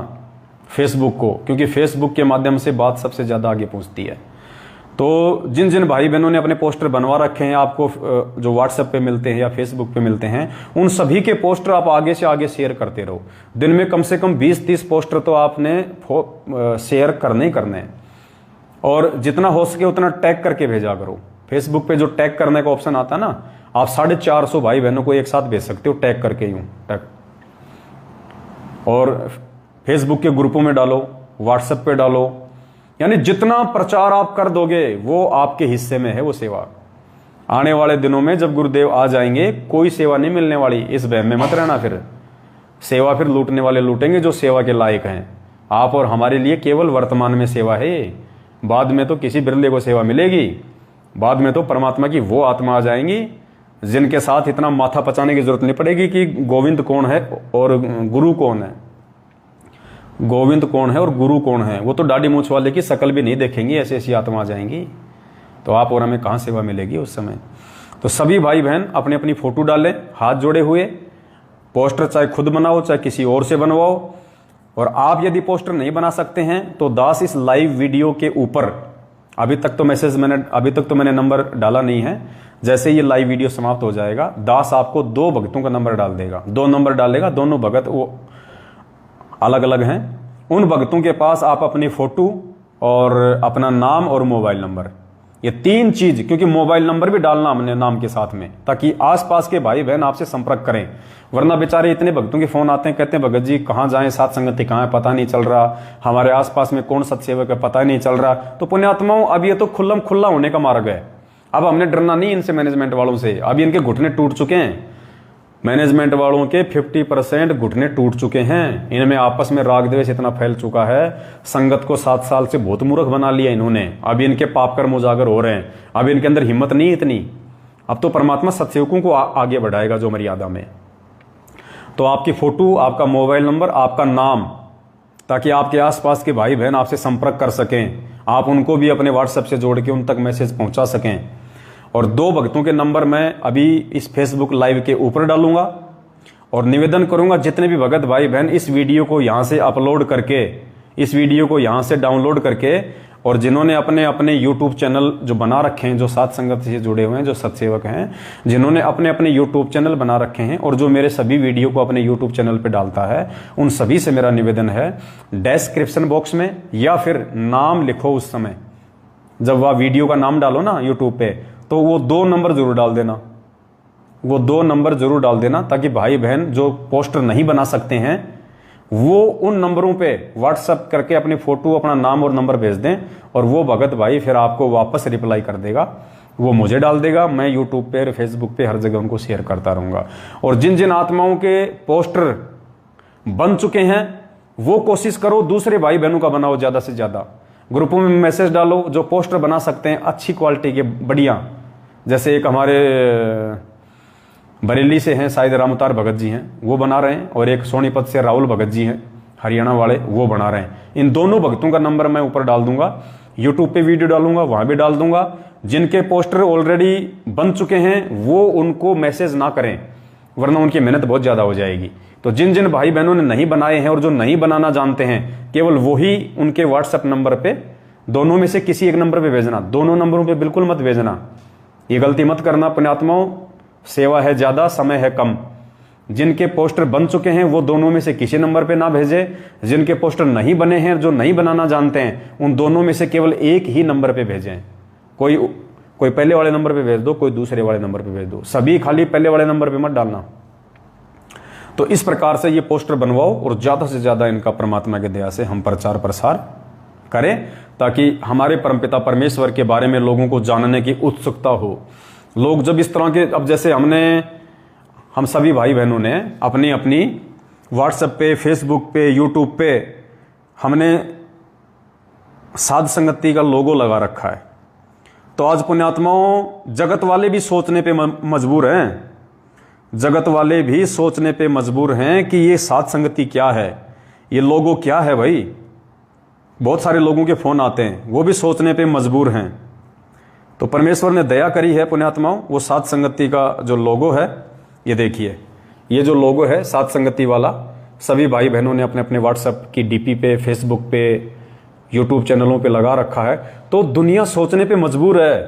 फेसबुक को, क्योंकि फेसबुक के माध्यम से बात सबसे ज़्यादा आगे पहुँचती है। तो जिन जिन भाई बहनों ने अपने पोस्टर बनवा रखे हैं, आपको जो व्हाट्सएप पे मिलते हैं या फेसबुक पे मिलते हैं, उन सभी के पोस्टर आप आगे से आगे शेयर करते रहो। दिन में कम से कम 20-30 पोस्टर तो आपने शेयर करने ही करने हैं, और जितना हो सके उतना टैग करके भेजा करो। फेसबुक पे जो टैग करने का ऑप्शन आता है ना, आप 450 भाई बहनों को एक साथ भेज सकते हो टैग करके, यूं टैग। और फेसबुक के ग्रुपों में डालो, व्हाट्सएप पे डालो, यानी जितना प्रचार आप कर दोगे वो आपके हिस्से में है वो सेवा। आने वाले दिनों में जब गुरुदेव आ जाएंगे, कोई सेवा नहीं मिलने वाली, इस वहम में मत रहना। फिर सेवा फिर लूटने वाले लूटेंगे जो सेवा के लायक हैं। आप और हमारे लिए केवल वर्तमान में सेवा है, बाद में तो किसी बिरले को सेवा मिलेगी। बाद में तो परमात्मा की वो आत्मा आ जाएंगी जिनके साथ इतना माथा पचाने की जरूरत नहीं पड़ेगी कि गोविंद कौन है और गुरु कौन है। गोविंद कौन है और गुरु कौन है, वो तो दाढ़ी मूछ वाले की शकल भी नहीं देखेंगी, ऐसी ऐसी आत्मा आ जाएंगी। तो आप और हमें कहाँ सेवा मिलेगी उस समय। तो सभी भाई बहन अपनी अपनी फोटो डालें, हाथ जोड़े हुए। पोस्टर चाहे खुद बनाओ चाहे किसी और से बनवाओ। और आप यदि पोस्टर नहीं बना सकते हैं तो दास इस लाइव वीडियो के ऊपर, अभी तक तो मैंने नंबर डाला नहीं है, जैसे ये लाइव वीडियो समाप्त हो जाएगा दास आपको 2 भक्तों का नंबर डाल देगा। 2 नंबर डालेगा, दोनों भगत वो अलग अलग हैं। उन भक्तों के पास आप अपनी फोटो और अपना नाम और मोबाइल नंबर, ये 3 चीज, क्योंकि मोबाइल नंबर भी डालना हमने नाम के साथ में, ताकि आसपास के भाई बहन आपसे संपर्क करें। वरना बेचारे इतने भक्तों के फोन आते हैं, कहते हैं भगत जी कहाँ जाएं, साथ संगति कहाँ है पता नहीं चल रहा, हमारे आसपास में कौन सत्सेवक है पता नहीं चल रहा। तो पुण्यात्माओं, अब ये तो खुल्लम खुल्ला होने का मार्ग है। अब हमने डरना नहीं इनसे, मैनेजमेंट वालों से। अब इनके घुटने टूट चुके हैं। मैनेजमेंट वालों के 50% घुटने टूट चुके हैं। इनमें आपस में राग द्वेष इतना फैल चुका है, संगत को 7 साल से बहुत मूर्ख बना लिया इन्होंने। अब इनके पाप कर्म उजागर हो रहे हैं। अब इनके अंदर हिम्मत नहीं इतनी। अब तो परमात्मा सत्सेवकों को आगे बढ़ाएगा जो मर्यादा में। तो आपकी फोटो, आपका मोबाइल नंबर, आपका नाम, ताकि आपके आसपास के भाई बहन आपसे संपर्क कर सकें, आप उनको भी अपने व्हाट्सएप से जोड़ के उन तक मैसेज पहुंचा सकें। और 2 भक्तों के नंबर मैं अभी इस फेसबुक लाइव के ऊपर डालूंगा। और निवेदन करूंगा जितने भी भगत भाई बहन इस वीडियो को यहां से अपलोड करके, इस वीडियो को यहां से डाउनलोड करके, और जिन्होंने अपने अपने यूट्यूब चैनल जो बना रखे हैं, जो साथ संगत से जुड़े हुए हैं, जो सत्सेवक हैं, जिन्होंने अपने अपने यूट्यूब चैनल बना रखे हैं और जो मेरे सभी वीडियो को अपने यूट्यूब चैनल पे डालता है, उन सभी से मेरा निवेदन है, डिस्क्रिप्शन बॉक्स में या फिर नाम लिखो उस समय जब वह वीडियो का नाम डालो ना यूट्यूब पे, तो वो 2 नंबर जरूर डाल देना। वो 2 नंबर जरूर डाल देना, ताकि भाई बहन जो पोस्टर नहीं बना सकते हैं वो उन नंबरों पे व्हाट्सएप करके अपनी फोटो, अपना नाम और नंबर भेज दें, और वो भगत भाई फिर आपको वापस रिप्लाई कर देगा। वो मुझे डाल देगा, मैं यूट्यूब पे, फेसबुक पे हर जगह उनको शेयर करता रहूंगा। और जिन जिन आत्माओं के पोस्टर बन चुके हैं वो कोशिश करो दूसरे भाई बहनों का बनाओ, ज्यादा से ज्यादा ग्रुपों में मैसेज डालो जो पोस्टर बना सकते हैं अच्छी क्वालिटी के, बढ़िया। जैसे एक हमारे बरेली से हैं, शायद रामतार भगत जी हैं, वो बना रहे हैं, और एक सोनीपत से राहुल भगत जी हैं, हरियाणा वाले, वो बना रहे हैं। इन दोनों भक्तों का नंबर मैं ऊपर डाल दूंगा, यूट्यूब पे वीडियो डालूंगा, वहां भी डाल दूंगा। जिनके पोस्टर ऑलरेडी बन चुके हैं वो उनको मैसेज ना करें, वरना उनकी मेहनत बहुत ज्यादा हो जाएगी। तो जिन जिन भाई बहनों ने नहीं बनाए हैं और जो नहीं बनाना जानते हैं, केवल वही उनके व्हाट्सएप नंबर पे, दोनों में से किसी एक नंबर पे भेजना, दोनों नंबरों पे बिल्कुल मत भेजना। ये गलती मत करना पुण्यात्माओं, सेवा है ज्यादा, समय है कम। जिनके पोस्टर बन चुके हैं वो दोनों में से किसी नंबर पे ना भेजे। जिनके पोस्टर नहीं बने हैं, जो नहीं बनाना जानते हैं, उन दोनों में से केवल एक ही नंबर पे भेजें। कोई पहले वाले नंबर पे भेज दो, कोई दूसरे वाले नंबर पे भेज दो, सभी खाली पहले वाले नंबर पे मत डालना। तो इस प्रकार से ये पोस्टर बनवाओ और ज्यादा से ज्यादा इनका परमात्मा की दया से हम प्रचार प्रसार करें, ताकि हमारे परमपिता परमेश्वर के बारे में लोगों को जानने की उत्सुकता हो। लोग जब इस तरह के, अब जैसे हम सभी भाई बहनों ने अपनी अपनी व्हाट्सएप पे, फेसबुक पे, यूट्यूब पे हमने साध संगति का लोगो लगा रखा है। तो आज पुण्यात्माओं, जगत वाले भी सोचने पे मजबूर हैं, जगत वाले भी सोचने पे मजबूर हैं कि ये साध संगति क्या है, ये लोगो क्या है भाई। बहुत सारे लोगों के फोन आते हैं, वो भी सोचने पे मजबूर हैं। तो परमेश्वर ने दया करी है पुण्यात्माओं, वो साध संगति का जो लोगो है, ये देखिए, ये जो लोगो है साध संगति वाला, सभी भाई बहनों ने अपने अपने व्हाट्सएप की डीपी पे, फेसबुक पे, यूट्यूब चैनलों पे लगा रखा है। तो दुनिया सोचने पे मजबूर है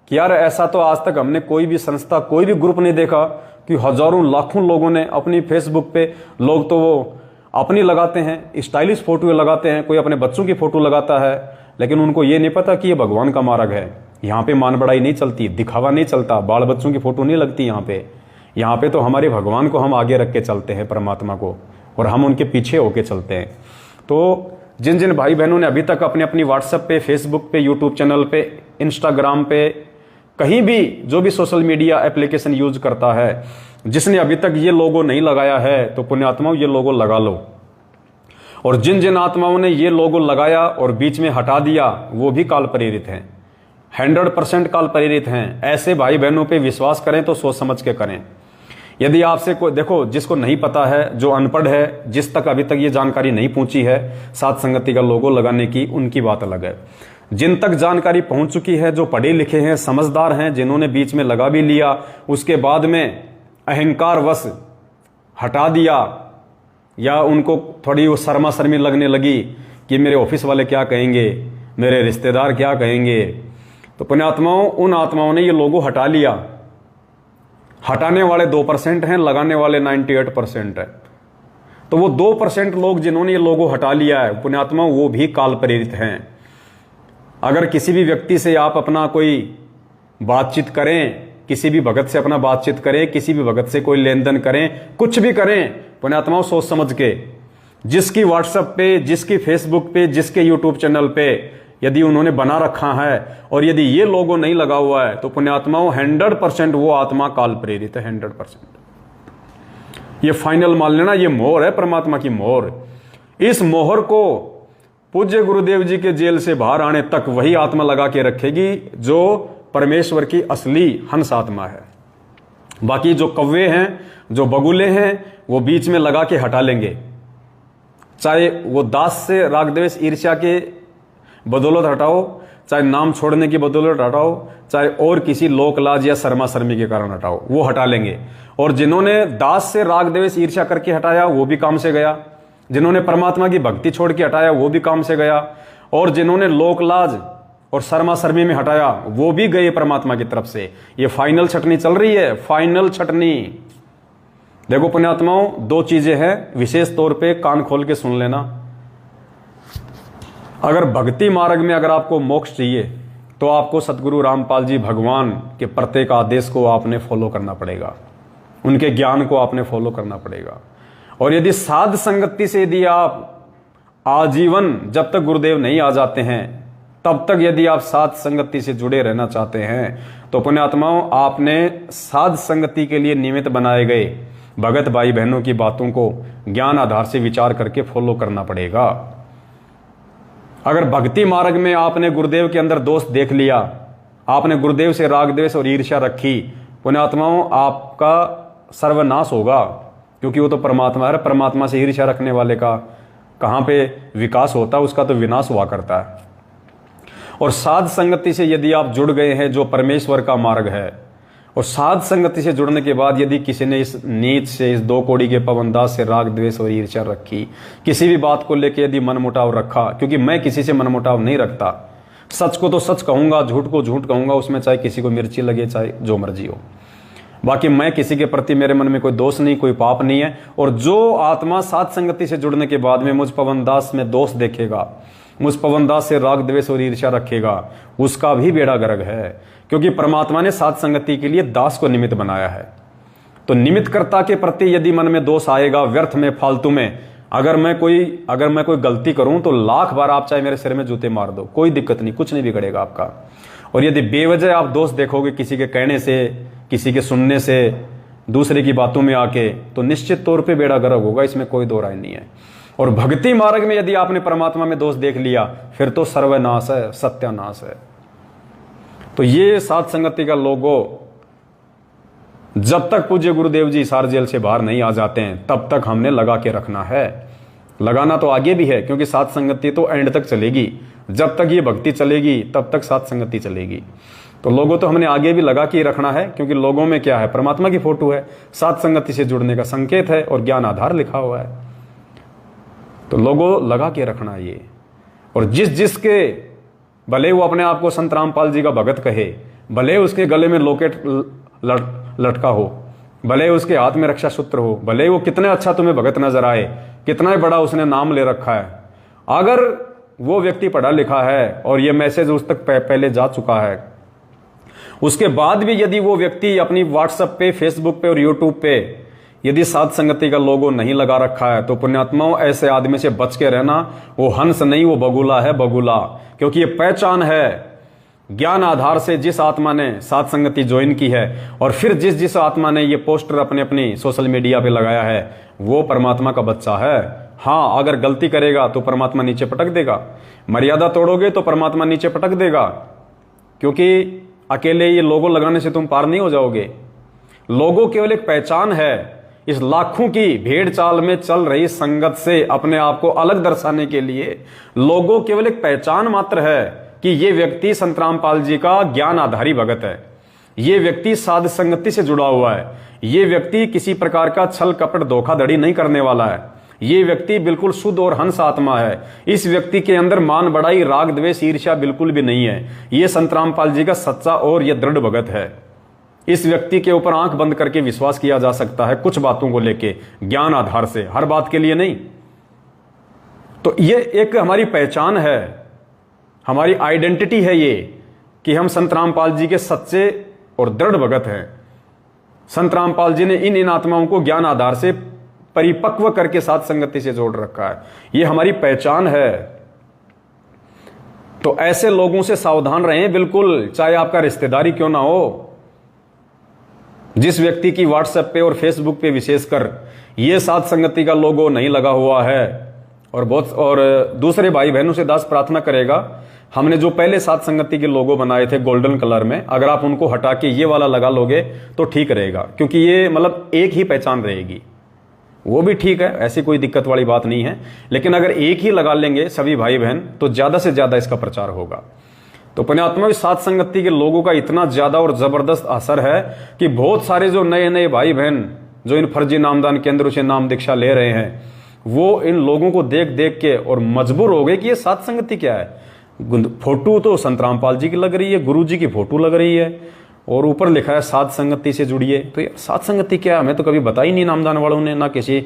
कि यार ऐसा तो आज तक हमने कोई भी संस्था, कोई भी ग्रुप नहीं देखा कि हजारों लाखों लोगों ने अपनी फेसबुक पे, लोग तो वो अपनी लगाते हैं, स्टाइलिश फोटो लगाते हैं, कोई अपने बच्चों की फोटो लगाता है, लेकिन उनको ये नहीं पता कि ये भगवान का मार्ग है। यहाँ पे मान बढ़ाई नहीं चलती, दिखावा नहीं चलता, बाल बच्चों की फोटो नहीं लगती यहाँ पे तो हमारे भगवान को हम आगे रख के चलते हैं, परमात्मा को, और हम उनके पीछे होके चलते हैं। तो जिन जिन भाई बहनों ने अभी तक अपनी अपनी व्हाट्सएप पे, फेसबुक पे, यूट्यूब चैनल पे, इंस्टाग्राम पे, कहीं भी जो भी सोशल मीडिया एप्लीकेशन यूज करता है, जिसने अभी तक ये लोगो नहीं लगाया है, तो पुण्यात्माओं ये लोगो लगा लो। और जिन जिन आत्माओं ने ये लोगो लगाया और बीच में हटा दिया, वो भी काल प्रेरित हैं, 100% काल प्रेरित हैं। ऐसे भाई बहनों पे विश्वास करें तो सोच समझ के करें। यदि आपसे कोई, देखो, जिसको नहीं पता है, जो अनपढ़ है, जिस तक अभी तक ये जानकारी नहीं पहुंची है साध संगति का लोगो लगाने की, उनकी बात अलग है। जिन तक जानकारी पहुंच चुकी है, जो पढ़े लिखे हैं, समझदार हैं, जिन्होंने बीच में लगा भी लिया, उसके बाद में अहंकार वश हटा दिया, या उनको थोड़ी वो शर्मा शर्मी लगने लगी कि मेरे ऑफिस वाले क्या कहेंगे, मेरे रिश्तेदार क्या कहेंगे, तो पुण्यात्माओं, उन आत्माओं ने ये लोगो हटा लिया। हटाने वाले 2% हैं, लगाने वाले 98% है। तो वो 2% लोग जिन्होंने ये लोगो हटा लिया है पुण्यात्मा, वो भी काल प्रेरित हैं। अगर किसी भी व्यक्ति से आप अपना कोई बातचीत करें, किसी भी भगत से अपना बातचीत करें, किसी भी भगत से कोई लेन देन करें, कुछ भी करें पुण्यात्माओं, सोच समझ के, जिसकी व्हाट्सएप पे, जिसकी फेसबुक पे, जिसके यूट्यूब चैनल पे यदि उन्होंने बना रखा है और यदि ये लोगो नहीं लगा हुआ है, तो पुण्यात्माओं 100% वो आत्मा काल प्रेरित है, 100%। ये फाइनल मान लेना, ये मोहर है परमात्मा की मोहर। इस मोहर को पूज्य गुरुदेव जी के जेल से बाहर आने तक वही आत्मा लगा के रखेगी जो परमेश्वर की असली हंस आत्मा है। बाकी जो कौवे हैं, जो बगुले हैं, वो बीच में लगा के हटा लेंगे, चाहे वो दास से राग द्वेष ईर्ष्या के बदौलत हटाओ, चाहे नाम छोड़ने की बदौलत हटाओ, चाहे और किसी लोक लाज या शर्मा शर्मी के कारण हटाओ, वो हटा लेंगे। और जिन्होंने दास से राग द्वेष ईर्ष्या करके हटाया, वो भी काम से गया। जिन्होंने परमात्मा की भक्ति छोड़ के हटाया, वो भी काम से गया। और जिन्होंने लोक लाज और शर्मा शर्मी में हटाया, वो भी गए परमात्मा की तरफ से। ये फाइनल छटनी चल रही है, फाइनल छटनी। देखो पुण्यात्माओं, 2 चीजें हैं, विशेष तौर पे कान खोल के सुन लेना। अगर भक्ति मार्ग में अगर आपको मोक्ष चाहिए, तो आपको सतगुरु रामपाल जी भगवान के प्रत्येक आदेश को आपने फॉलो करना पड़ेगा, उनके ज्ञान को आपने फॉलो करना पड़ेगा। और यदि साध संगति से यदि आप आजीवन, जब तक गुरुदेव नहीं आ जाते हैं, तब तक यदि आप साध संगति से जुड़े रहना चाहते हैं, तो पुण्यात्माओं, आपने साध संगति के लिए निमित्त बनाए गए भगत भाई बहनों की बातों को ज्ञान आधार से विचार करके फॉलो करना पड़ेगा। अगर भक्ति मार्ग में आपने गुरुदेव के अंदर दोष देख लिया, आपने गुरुदेव से राग द्वेष और ईर्ष्या रखी, पुण्यात्माओं, आपका सर्वनाश होगा, क्योंकि वो तो परमात्मा है। परमात्मा से ईर्ष्या रखने वाले का कहाँ पे विकास होता है उसका तो विनाश हुआ करता है। और साध संगति से यदि आप जुड़ गए हैं, जो परमेश्वर का मार्ग है, और साध संगति से जुड़ने के बाद यदि किसी ने इस नीच से, इस 2 कौड़ी के पवनदास से राग द्वेष और ईर्ष्या रखी, किसी भी बात को लेकर यदि मनमुटाव रखा, क्योंकि मैं किसी से मनमुटाव नहीं रखता, सच को तो सच कहूंगा, झूठ को झूठ कहूंगा, उसमें चाहे किसी को मिर्ची लगे, चाहे जो मर्जी हो। बाकी मैं किसी के प्रति, मेरे मन में कोई दोष नहीं, कोई पाप नहीं है। और जो आत्मा साध संगति से जुड़ने के बाद में मुझ पवनदास में दोष देखेगा, मुझ पवनदास से राग द्वेष और ईर्ष्या रखेगा, उसका भी बेड़ा गर्क है, क्योंकि परमात्मा ने साध संगति के लिए दास को निमित्त बनाया है। तो निमित्तकर्ता के प्रति यदि मन में दोष आएगा, व्यर्थ में, फालतू में, अगर मैं कोई गलती करूं तो लाख बार आप चाहे मेरे सिर में जूते मार दो, कोई दिक्कत नहीं, कुछ नहीं बिगड़ेगा आपका। और यदि बेवजह आप दोष देखोगे किसी के कहने से, किसी के सुनने से, दूसरे की बातों में आके, तो निश्चित तौर पे बेड़ा गर्क होगा, इसमें कोई दो राय नहीं है। और भक्ति मार्ग में यदि आपने परमात्मा में दोष देख लिया, फिर तो सर्वनाश है, सत्यानाश है। तो ये साध संगति का लोगो, जब तक पूज्य गुरुदेव जी हिसार जेल से बाहर नहीं आ जाते हैं, तब तक हमने लगा के रखना है। लगाना तो आगे भी है, क्योंकि साध संगति तो एंड तक चलेगी। जब तक ये भक्ति चलेगी तब तक साध संगति चलेगी। तो लोगों तो हमने आगे भी लगा के ही रखना है, क्योंकि लोगों में क्या है, परमात्मा की फोटो है, साध संगति से जुड़ने का संकेत है और ज्ञान आधार लिखा हुआ है। तो लोगों लगा के रखना ये। और जिसके भले वो अपने आप को संत रामपाल जी का भगत कहे, भले उसके गले में लॉकेट लटका हो, भले उसके हाथ में रक्षा सूत्र हो, भले वो कितने अच्छा तुम्हें भगत नजर आए, कितना बड़ा उसने नाम ले रखा है, अगर वो व्यक्ति पढ़ा लिखा है और ये मैसेज उस तक पहले जा चुका है, उसके बाद भी यदि वो व्यक्ति अपनी व्हाट्सएप पे, फेसबुक पे और यूट्यूब पे यदि साध संगति का लोगो नहीं लगा रखा है, तो पुण्यात्माओं ऐसे आदमी से बच के रहना। वो हंस नहीं, वो बगुला है, बगुला। क्योंकि ये पहचान है ज्ञान आधार से जिस आत्मा ने साध संगति ज्वाइन की है, और फिर जिस आत्मा ने ये पोस्टर अपनी सोशल मीडिया पे लगाया है, वो परमात्मा का बच्चा है। हाँ, अगर गलती करेगा तो परमात्मा नीचे पटक देगा, मर्यादा तोड़ोगे तो परमात्मा नीचे पटक देगा, क्योंकि अकेले ये लोगो लगाने से तुम पार नहीं हो जाओगे। लोगो केवल एक पहचान है। इस लाखों की भेड़ चाल में चल रही संगत से अपने आप को अलग दर्शाने के लिए लोगो केवल एक पहचान मात्र है कि ये व्यक्ति संत रामपाल जी का ज्ञान आधारी भगत है, ये व्यक्ति साध संगति से जुड़ा हुआ है, ये व्यक्ति किसी प्रकार का छल कपट धोखाधड़ी नहीं करने वाला है, ये व्यक्ति बिल्कुल शुद्ध और हंस आत्मा है, इस व्यक्ति के अंदर मान बढ़ाई, राग द्वेष, ईर्ष्या बिल्कुल भी नहीं है, ये संत रामपाल जी का सच्चा और ये दृढ़ भगत है। इस व्यक्ति के ऊपर आंख बंद करके विश्वास किया जा सकता है कुछ बातों को लेके, ज्ञान आधार से, हर बात के लिए नहीं। तो ये एक हमारी पहचान है, हमारी आइडेंटिटी है ये, कि हम संत रामपाल जी के सच्चे और दृढ़ भगत हैं। संत रामपाल जी ने इन आत्माओं को ज्ञान आधार से परिपक्व करके साध संगति से जोड़ रखा है, ये हमारी पहचान है। तो ऐसे लोगों से सावधान रहें बिल्कुल, चाहे आपका रिश्तेदारी क्यों ना हो। जिस व्यक्ति की व्हाट्सएप पे और फेसबुक पे विशेषकर ये साध संगति का लोगो नहीं लगा हुआ है, और दूसरे भाई बहनों से दास प्रार्थना करेगा, हमने जो पहले साध संगति के लोगो बनाए थे गोल्डन कलर में, अगर आप उनको हटा के ये वाला लगा लोगे तो ठीक रहेगा, क्योंकि ये मतलब एक ही पहचान रहेगी। वो भी ठीक है, ऐसी कोई दिक्कत वाली बात नहीं है, लेकिन अगर एक ही लगा लेंगे सभी भाई बहन तो ज्यादा से ज्यादा इसका प्रचार होगा। तो पुण्यात्मा साध संगति के लोगों का इतना ज्यादा और जबरदस्त असर है कि बहुत सारे जो नए नए भाई बहन जो इन फर्जी नामदान केंद्रों से नाम दीक्षा ले रहे हैं, वो इन लोगों को देख देख के और मजबूर हो गए कि ये साध संगति क्या है। फोटो तो संत रामपाल जी की लग रही है, गुरु जी की फोटो लग रही है, और ऊपर लिखा है साध संगति से जुड़िए। तो यार साध संगति क्या है, हमें तो कभी बताई नहीं नामदान वालों ने, ना किसी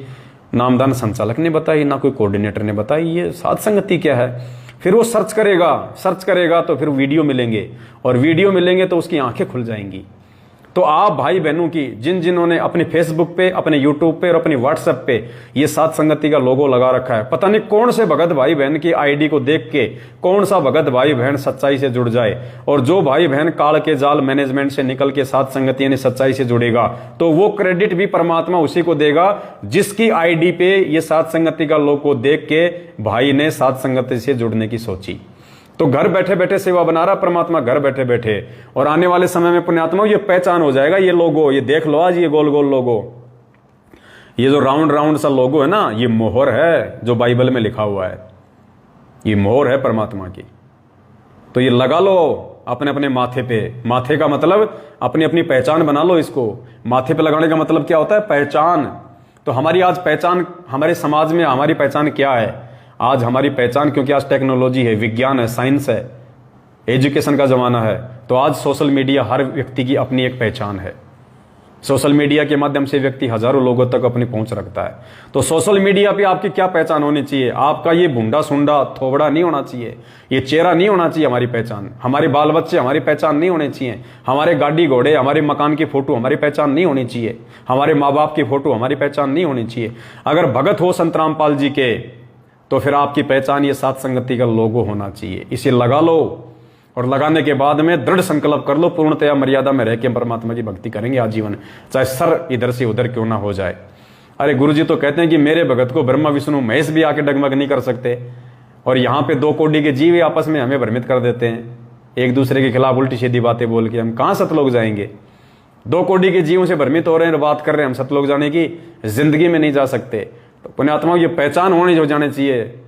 नामदान संचालक ने बताई, ना कोई कोऑर्डिनेटर ने बताई ये साध संगति क्या है। फिर वो सर्च करेगा तो फिर वीडियो मिलेंगे, और वीडियो मिलेंगे तो उसकी आंखें खुल जाएंगी। तो आप भाई बहनों की जिन्होंने अपने फेसबुक पे, अपने यूट्यूब पे और अपनी व्हाट्सएप पे ये साध संगति का लोगो लगा रखा है, पता नहीं कौन से भगत भाई बहन की आईडी को देख के कौन सा भगत भाई बहन सच्चाई से जुड़ जाए। और जो भाई बहन काल के जाल मैनेजमेंट से निकल के साध संगति यानी सच्चाई से जुड़ेगा, तो वो क्रेडिट भी परमात्मा उसी को देगा जिसकी आईडी पे ये साध संगति का लोगो देख के भाई ने साध संगति से जुड़ने की सोची। तो घर बैठे बैठे सेवा बना रहा परमात्मा, घर बैठे बैठे। और आने वाले समय में पुण्यात्मा ये पहचान हो जाएगा, ये लोगो, ये देख लो आज ये गोल गोल लोगो, ये जो राउंड राउंड सा लोगो है ना, ये मोहर है जो बाइबल में लिखा हुआ है, ये मोहर है परमात्मा की। तो ये लगा लो अपने अपने माथे पे। माथे का मतलब अपनी अपनी पहचान बना लो इसको। माथे पे लगाने का मतलब क्या होता है? पहचान। तो हमारी आज पहचान, हमारे समाज में हमारी पहचान क्या है? आज हमारी पहचान, क्योंकि आज टेक्नोलॉजी है, विज्ञान है, साइंस है, एजुकेशन का जमाना है, तो आज सोशल मीडिया हर व्यक्ति की अपनी एक पहचान है। सोशल मीडिया के माध्यम से व्यक्ति हजारों लोगों तक अपनी पहुंच रखता है। तो सोशल मीडिया पे आपकी क्या पहचान होनी चाहिए? आपका ये भुंडा सुंडा थोबड़ा नहीं होना चाहिए, ये चेहरा नहीं होना चाहिए हमारी पहचान। हमारे बाल बच्चे हमारी पहचान नहीं होने चाहिए। हमारे गाड़ी घोड़े, हमारे मकान की फोटो हमारी पहचान नहीं होनी चाहिए। हमारे माँ बाप की फोटो हमारी पहचान नहीं होनी चाहिए। अगर भगत हो संत रामपाल जी के, तो फिर आपकी पहचान ये सात संगति का लोगो होना चाहिए। इसे लगा लो, और लगाने के बाद में दृढ़ संकल्प कर लो, पूर्णतया मर्यादा में रह के परमात्मा की भक्ति करेंगे आजीवन, चाहे सर इधर से उधर क्यों ना हो जाए। अरे गुरुजी तो कहते हैं कि मेरे भगत को ब्रह्मा विष्णु महेश भी आके डगमग नहीं कर सकते, और यहाँ पे 2 कोटि के जीव आपस में हमें भ्रमित कर देते हैं, एक दूसरे के खिलाफ उल्टी सीधी बातें बोल के। हम कहाँ सतलोक जाएंगे? 2 कोटि के जीवों से भ्रमित हो रहे हैं और बात कर रहे हैं हम सतलोक जाने की, जिंदगी में नहीं जा सकते। तो पुण्यात्माओं, ये पहचान होनी जो जाने चाहिए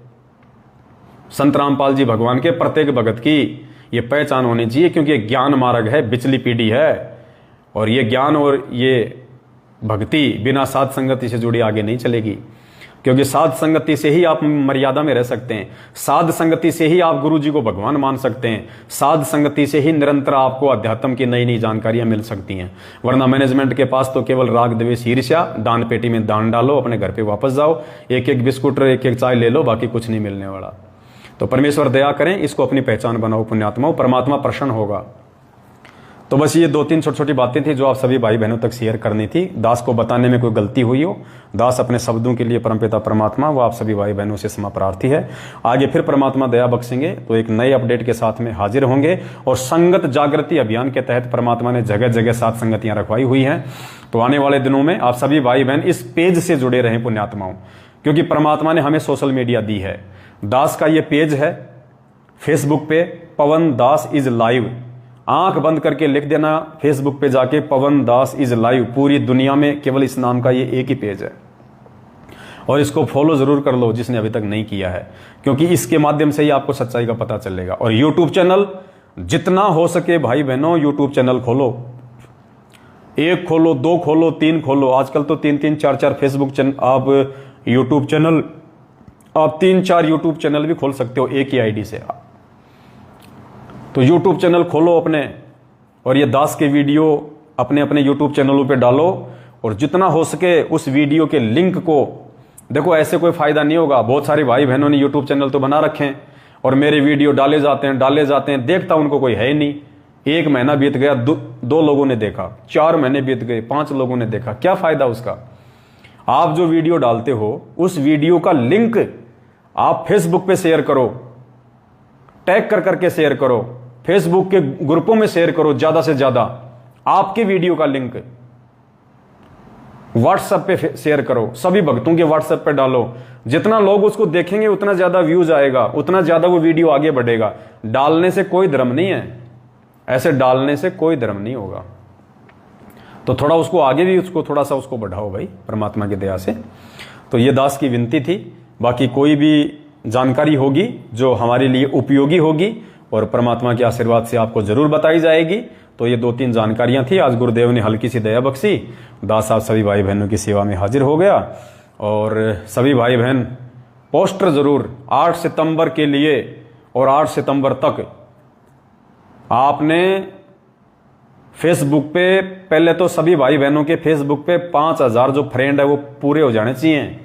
संत रामपाल जी भगवान के, प्रत्येक भगत की ये पहचान होनी चाहिए, क्योंकि ये ज्ञान मार्ग है, बिचली पीढ़ी है, और ये ज्ञान और ये भक्ति बिना साध संगति से जुड़ी आगे नहीं चलेगी। क्योंकि साध संगति से ही आप मर्यादा में रह सकते हैं, साध संगति से ही आप गुरु जी को भगवान मान सकते हैं, साध संगति से ही निरंतर आपको अध्यात्म की नई नई जानकारियां मिल सकती हैं। वरना मैनेजमेंट के पास तो केवल राग द्वेष ईर्ष्या, दान पेटी में दान डालो, अपने घर पे वापस जाओ, एक एक बिस्कुट एक एक चाय ले लो, बाकी कुछ नहीं मिलने वाला। तो परमेश्वर दया करें, इसको अपनी पहचान बनाओ पुण्यात्माओं, परमात्मा प्रसन्न होगा। तो बस ये 2-3 छोटी छोटी बातें थी जो आप सभी भाई बहनों तक शेयर करनी थी। दास को बताने में कोई गलती हुई हो, दास अपने शब्दों के लिए परमपिता परमात्मा वो आप सभी भाई बहनों से क्षमा प्रार्थी है। आगे फिर परमात्मा दया बख्शेंगे तो एक नए अपडेट के साथ में हाजिर होंगे। और संगत जागृति अभियान के तहत परमात्मा ने जगह जगह सात संगतियां रखवाई हुई हैं। तो आने वाले दिनों में आप सभी भाई बहन इस पेज से जुड़े रहें पुण्यात्माओं, क्योंकि परमात्मा ने हमें सोशल मीडिया दी है। दास का ये पेज है फेसबुक पे, पवन दास इज लाइव। आंख बंद करके लिख देना फेसबुक पे जाके, पवन दास इज लाइव। पूरी दुनिया में केवल इस नाम का ये एक ही पेज है, और इसको फॉलो जरूर कर लो जिसने अभी तक नहीं किया है, क्योंकि इसके माध्यम से ही आपको सच्चाई का पता चलेगा। और यूट्यूब चैनल जितना हो सके भाई बहनों यूट्यूब चैनल खोलो, 1 खोलो, 2 खोलो, 3 खोलो। आजकल तो 3-3, 4-4 फेसबुक चैनल, आप यूट्यूब चैनल, आप 3-4 यूट्यूब चैनल भी खोल सकते हो एक ही आईडी से। तो यूट्यूब चैनल खोलो अपने, और ये दास के वीडियो अपने अपने यूट्यूब चैनलों पे डालो, और जितना हो सके उस वीडियो के लिंक को देखो। ऐसे कोई फायदा नहीं होगा। बहुत सारे भाई बहनों ने यूट्यूब चैनल तो बना रखे हैं, और मेरे वीडियो डाले जाते हैं, देखता उनको कोई है ही नहीं। 1 महीना बीत गया, 2 लोगों ने देखा, 4 महीने बीत गए, 5 लोगों ने देखा। क्या फायदा उसका? आप जो वीडियो डालते हो उस वीडियो का लिंक आप फेसबुक पे शेयर करो, टैग कर करके शेयर करो, फेसबुक के ग्रुपों में शेयर करो ज्यादा से ज्यादा। आपके वीडियो का लिंक व्हाट्सएप पे शेयर करो, सभी भक्तों के व्हाट्सएप पे डालो। जितना लोग उसको देखेंगे उतना ज्यादा व्यूज आएगा, उतना ज्यादा वो वीडियो आगे बढ़ेगा। डालने से कोई धर्म नहीं है, ऐसे डालने से कोई धर्म नहीं होगा। तो थोड़ा उसको आगे भी थोड़ा सा उसको बढ़ाओ भाई, परमात्मा की दया से। तो ये दास की विनती थी। बाकी कोई भी जानकारी होगी जो हमारे लिए उपयोगी होगी और परमात्मा के आशीर्वाद से आपको जरूर बताई जाएगी। तो ये 2-3 जानकारियां थी, आज गुरुदेव ने हल्की सी दया बख्शी। दास आप सभी भाई बहनों की सेवा में हाजिर हो गया। और सभी भाई बहन पोस्टर जरूर 8 सितंबर के लिए, और 8 सितंबर तक आपने फेसबुक पे, पहले तो सभी भाई बहनों के फेसबुक पे 5000 जो फ्रेंड है वो पूरे हो जाने चाहिए।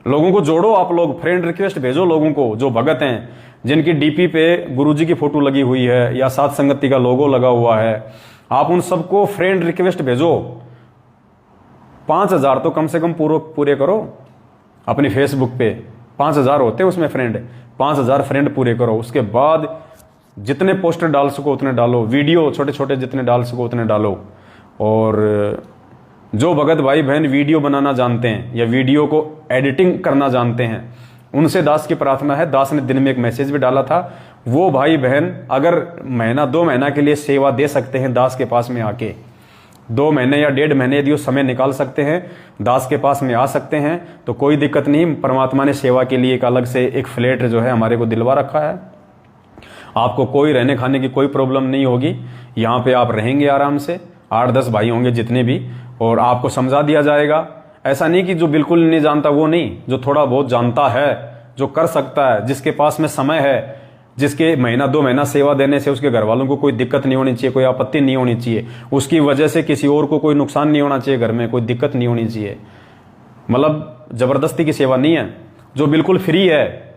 लोगों को जोड़ो, आप लोग फ्रेंड रिक्वेस्ट भेजो लोगों को जो भगत हैं, जिनकी डीपी पे गुरुजी की फोटो लगी हुई है या सात संगति का लोगो लगा हुआ है। आप उन सबको फ्रेंड रिक्वेस्ट भेजो। 5000 तो कम से कम पूरे करो अपनी फेसबुक पे। 5000 होते हैं उसमें फ्रेंड, 5000 फ्रेंड पूरे करो। उसके बाद जितने पोस्टर डाल सको उतने डालो, वीडियो छोटे छोटे जितने डाल सको उतने डालो। और जो भगत भाई बहन वीडियो बनाना जानते हैं या वीडियो को एडिटिंग करना जानते हैं, उनसे दास की प्रार्थना है। दास ने दिन में एक मैसेज भी डाला था, वो भाई बहन अगर 1-2 महीना के लिए सेवा दे सकते हैं दास के पास में आके, 2 महीने या 1.5 महीने यदि वो समय निकाल सकते हैं, दास के पास में आ सकते हैं, तो कोई दिक्कत नहीं। परमात्मा ने सेवा के लिए एक अलग से एक फ्लैट जो है हमारे को दिलवा रखा है। आपको कोई रहने खाने की कोई प्रॉब्लम नहीं होगी। यहाँ पे आप रहेंगे आराम से, 8-10 भाई होंगे जितने भी, और आपको समझा दिया जाएगा। ऐसा नहीं कि जो बिल्कुल नहीं जानता वो नहीं, जो थोड़ा बहुत जानता है, जो कर सकता है, जिसके पास में समय है, जिसके महीना 2 महीना सेवा देने से उसके घर वालों को कोई दिक्कत नहीं होनी चाहिए, कोई आपत्ति नहीं होनी चाहिए, उसकी वजह से किसी और को कोई नुकसान नहीं होना चाहिए, घर में कोई दिक्कत नहीं होनी चाहिए। मतलब जबरदस्ती की सेवा नहीं है। जो बिल्कुल फ्री है,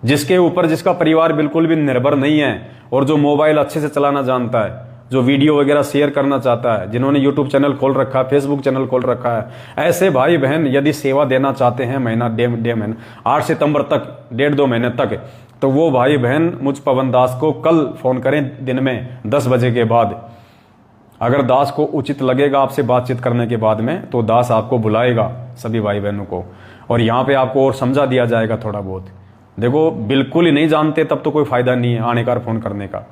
जिसके ऊपर जिसका परिवार बिल्कुल भी निर्भर नहीं है, और जो मोबाइल अच्छे से चलाना जानता है, जो वीडियो वगैरह शेयर करना चाहता है, जिन्होंने यूट्यूब चैनल खोल रखा है, फेसबुक चैनल खोल रखा है, ऐसे भाई बहन यदि सेवा देना चाहते हैं महीना 1.5 महीना 8 सितंबर तक, 1.5-2 महीने तक, तो वो भाई बहन मुझ पवन दास को कल फोन करें दिन में 10 बजे के बाद। अगर दास को उचित लगेगा आपसे बातचीत करने के बाद में, तो दास आपको बुलाएगा सभी भाई बहनों को, और यहाँ पे आपको और समझा दिया जाएगा थोड़ा बहुत। देखो बिल्कुल ही नहीं जानते तब तो कोई फायदा नहीं है आने का फोन करने का।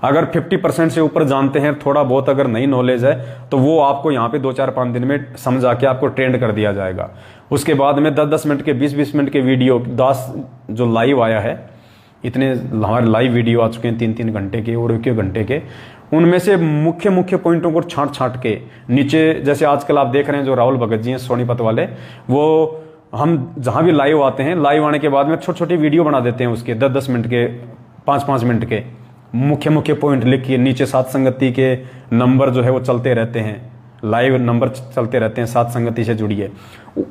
अगर 50% से ऊपर जानते हैं, थोड़ा बहुत अगर नहीं नॉलेज है, तो वो आपको यहाँ पे 2-4-5 दिन में समझा के आपको ट्रेंड कर दिया जाएगा। उसके बाद में 10-10 मिनट के 20-20 मिनट के वीडियो, दास जो लाइव आया है, इतने हमारे लाइव वीडियो आ चुके हैं 3-3 घंटे के और 1 घंटे के, उनमें से मुख्य मुख्य पॉइंटों को छांट के नीचे, जैसे आजकल आप देख रहे हैं जो राहुल भगत जी हैं सोनीपत वाले, वो हम जहां भी लाइव आते हैं, लाइव आने के बाद में छोटे छोटे वीडियो बना देते हैं उसके 10-10 मिनट के, 5-5 मिनट के, मुख्य मुख्य पॉइंट लिखिए। नीचे सात संगति के नंबर जो है वो चलते रहते हैं, लाइव नंबर चलते रहते हैं, सात संगति से जुड़िए।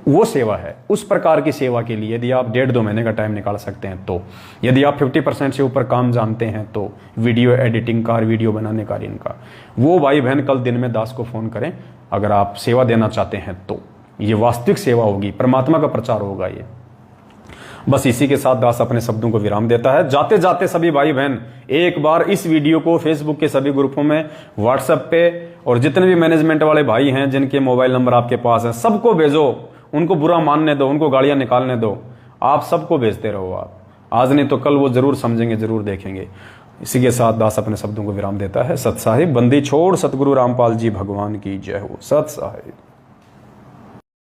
वो सेवा है। उस प्रकार की सेवा के लिए यदि आप 1.5-2 महीने का टाइम निकाल सकते हैं, तो यदि आप 50% से ऊपर काम जानते हैं, तो वीडियो एडिटिंग का, वीडियो बनाने का, इनका, वो भाई बहन कल दिन में दास को फोन करें। अगर आप सेवा देना चाहते हैं तो ये वास्तविक सेवा होगी, परमात्मा का प्रचार होगा ये। बस इसी के साथ दास अपने शब्दों को विराम देता है। जाते जाते सभी भाई बहन एक बार इस वीडियो को फेसबुक के सभी ग्रुपों में, व्हाट्सएप पे, और जितने भी मैनेजमेंट वाले भाई हैं जिनके मोबाइल नंबर आपके पास हैं, सबको भेजो। उनको बुरा मानने दो, उनको गालियां निकालने दो, आप सबको भेजते रहो। आप आज नहीं तो कल वो जरूर समझेंगे, जरूर देखेंगे। इसी के साथ दास अपने शब्दों को विराम देता है। सत साहिब, बंदी छोड़ सतगुरु रामपाल जी भगवान की जय हो। सत साहिब।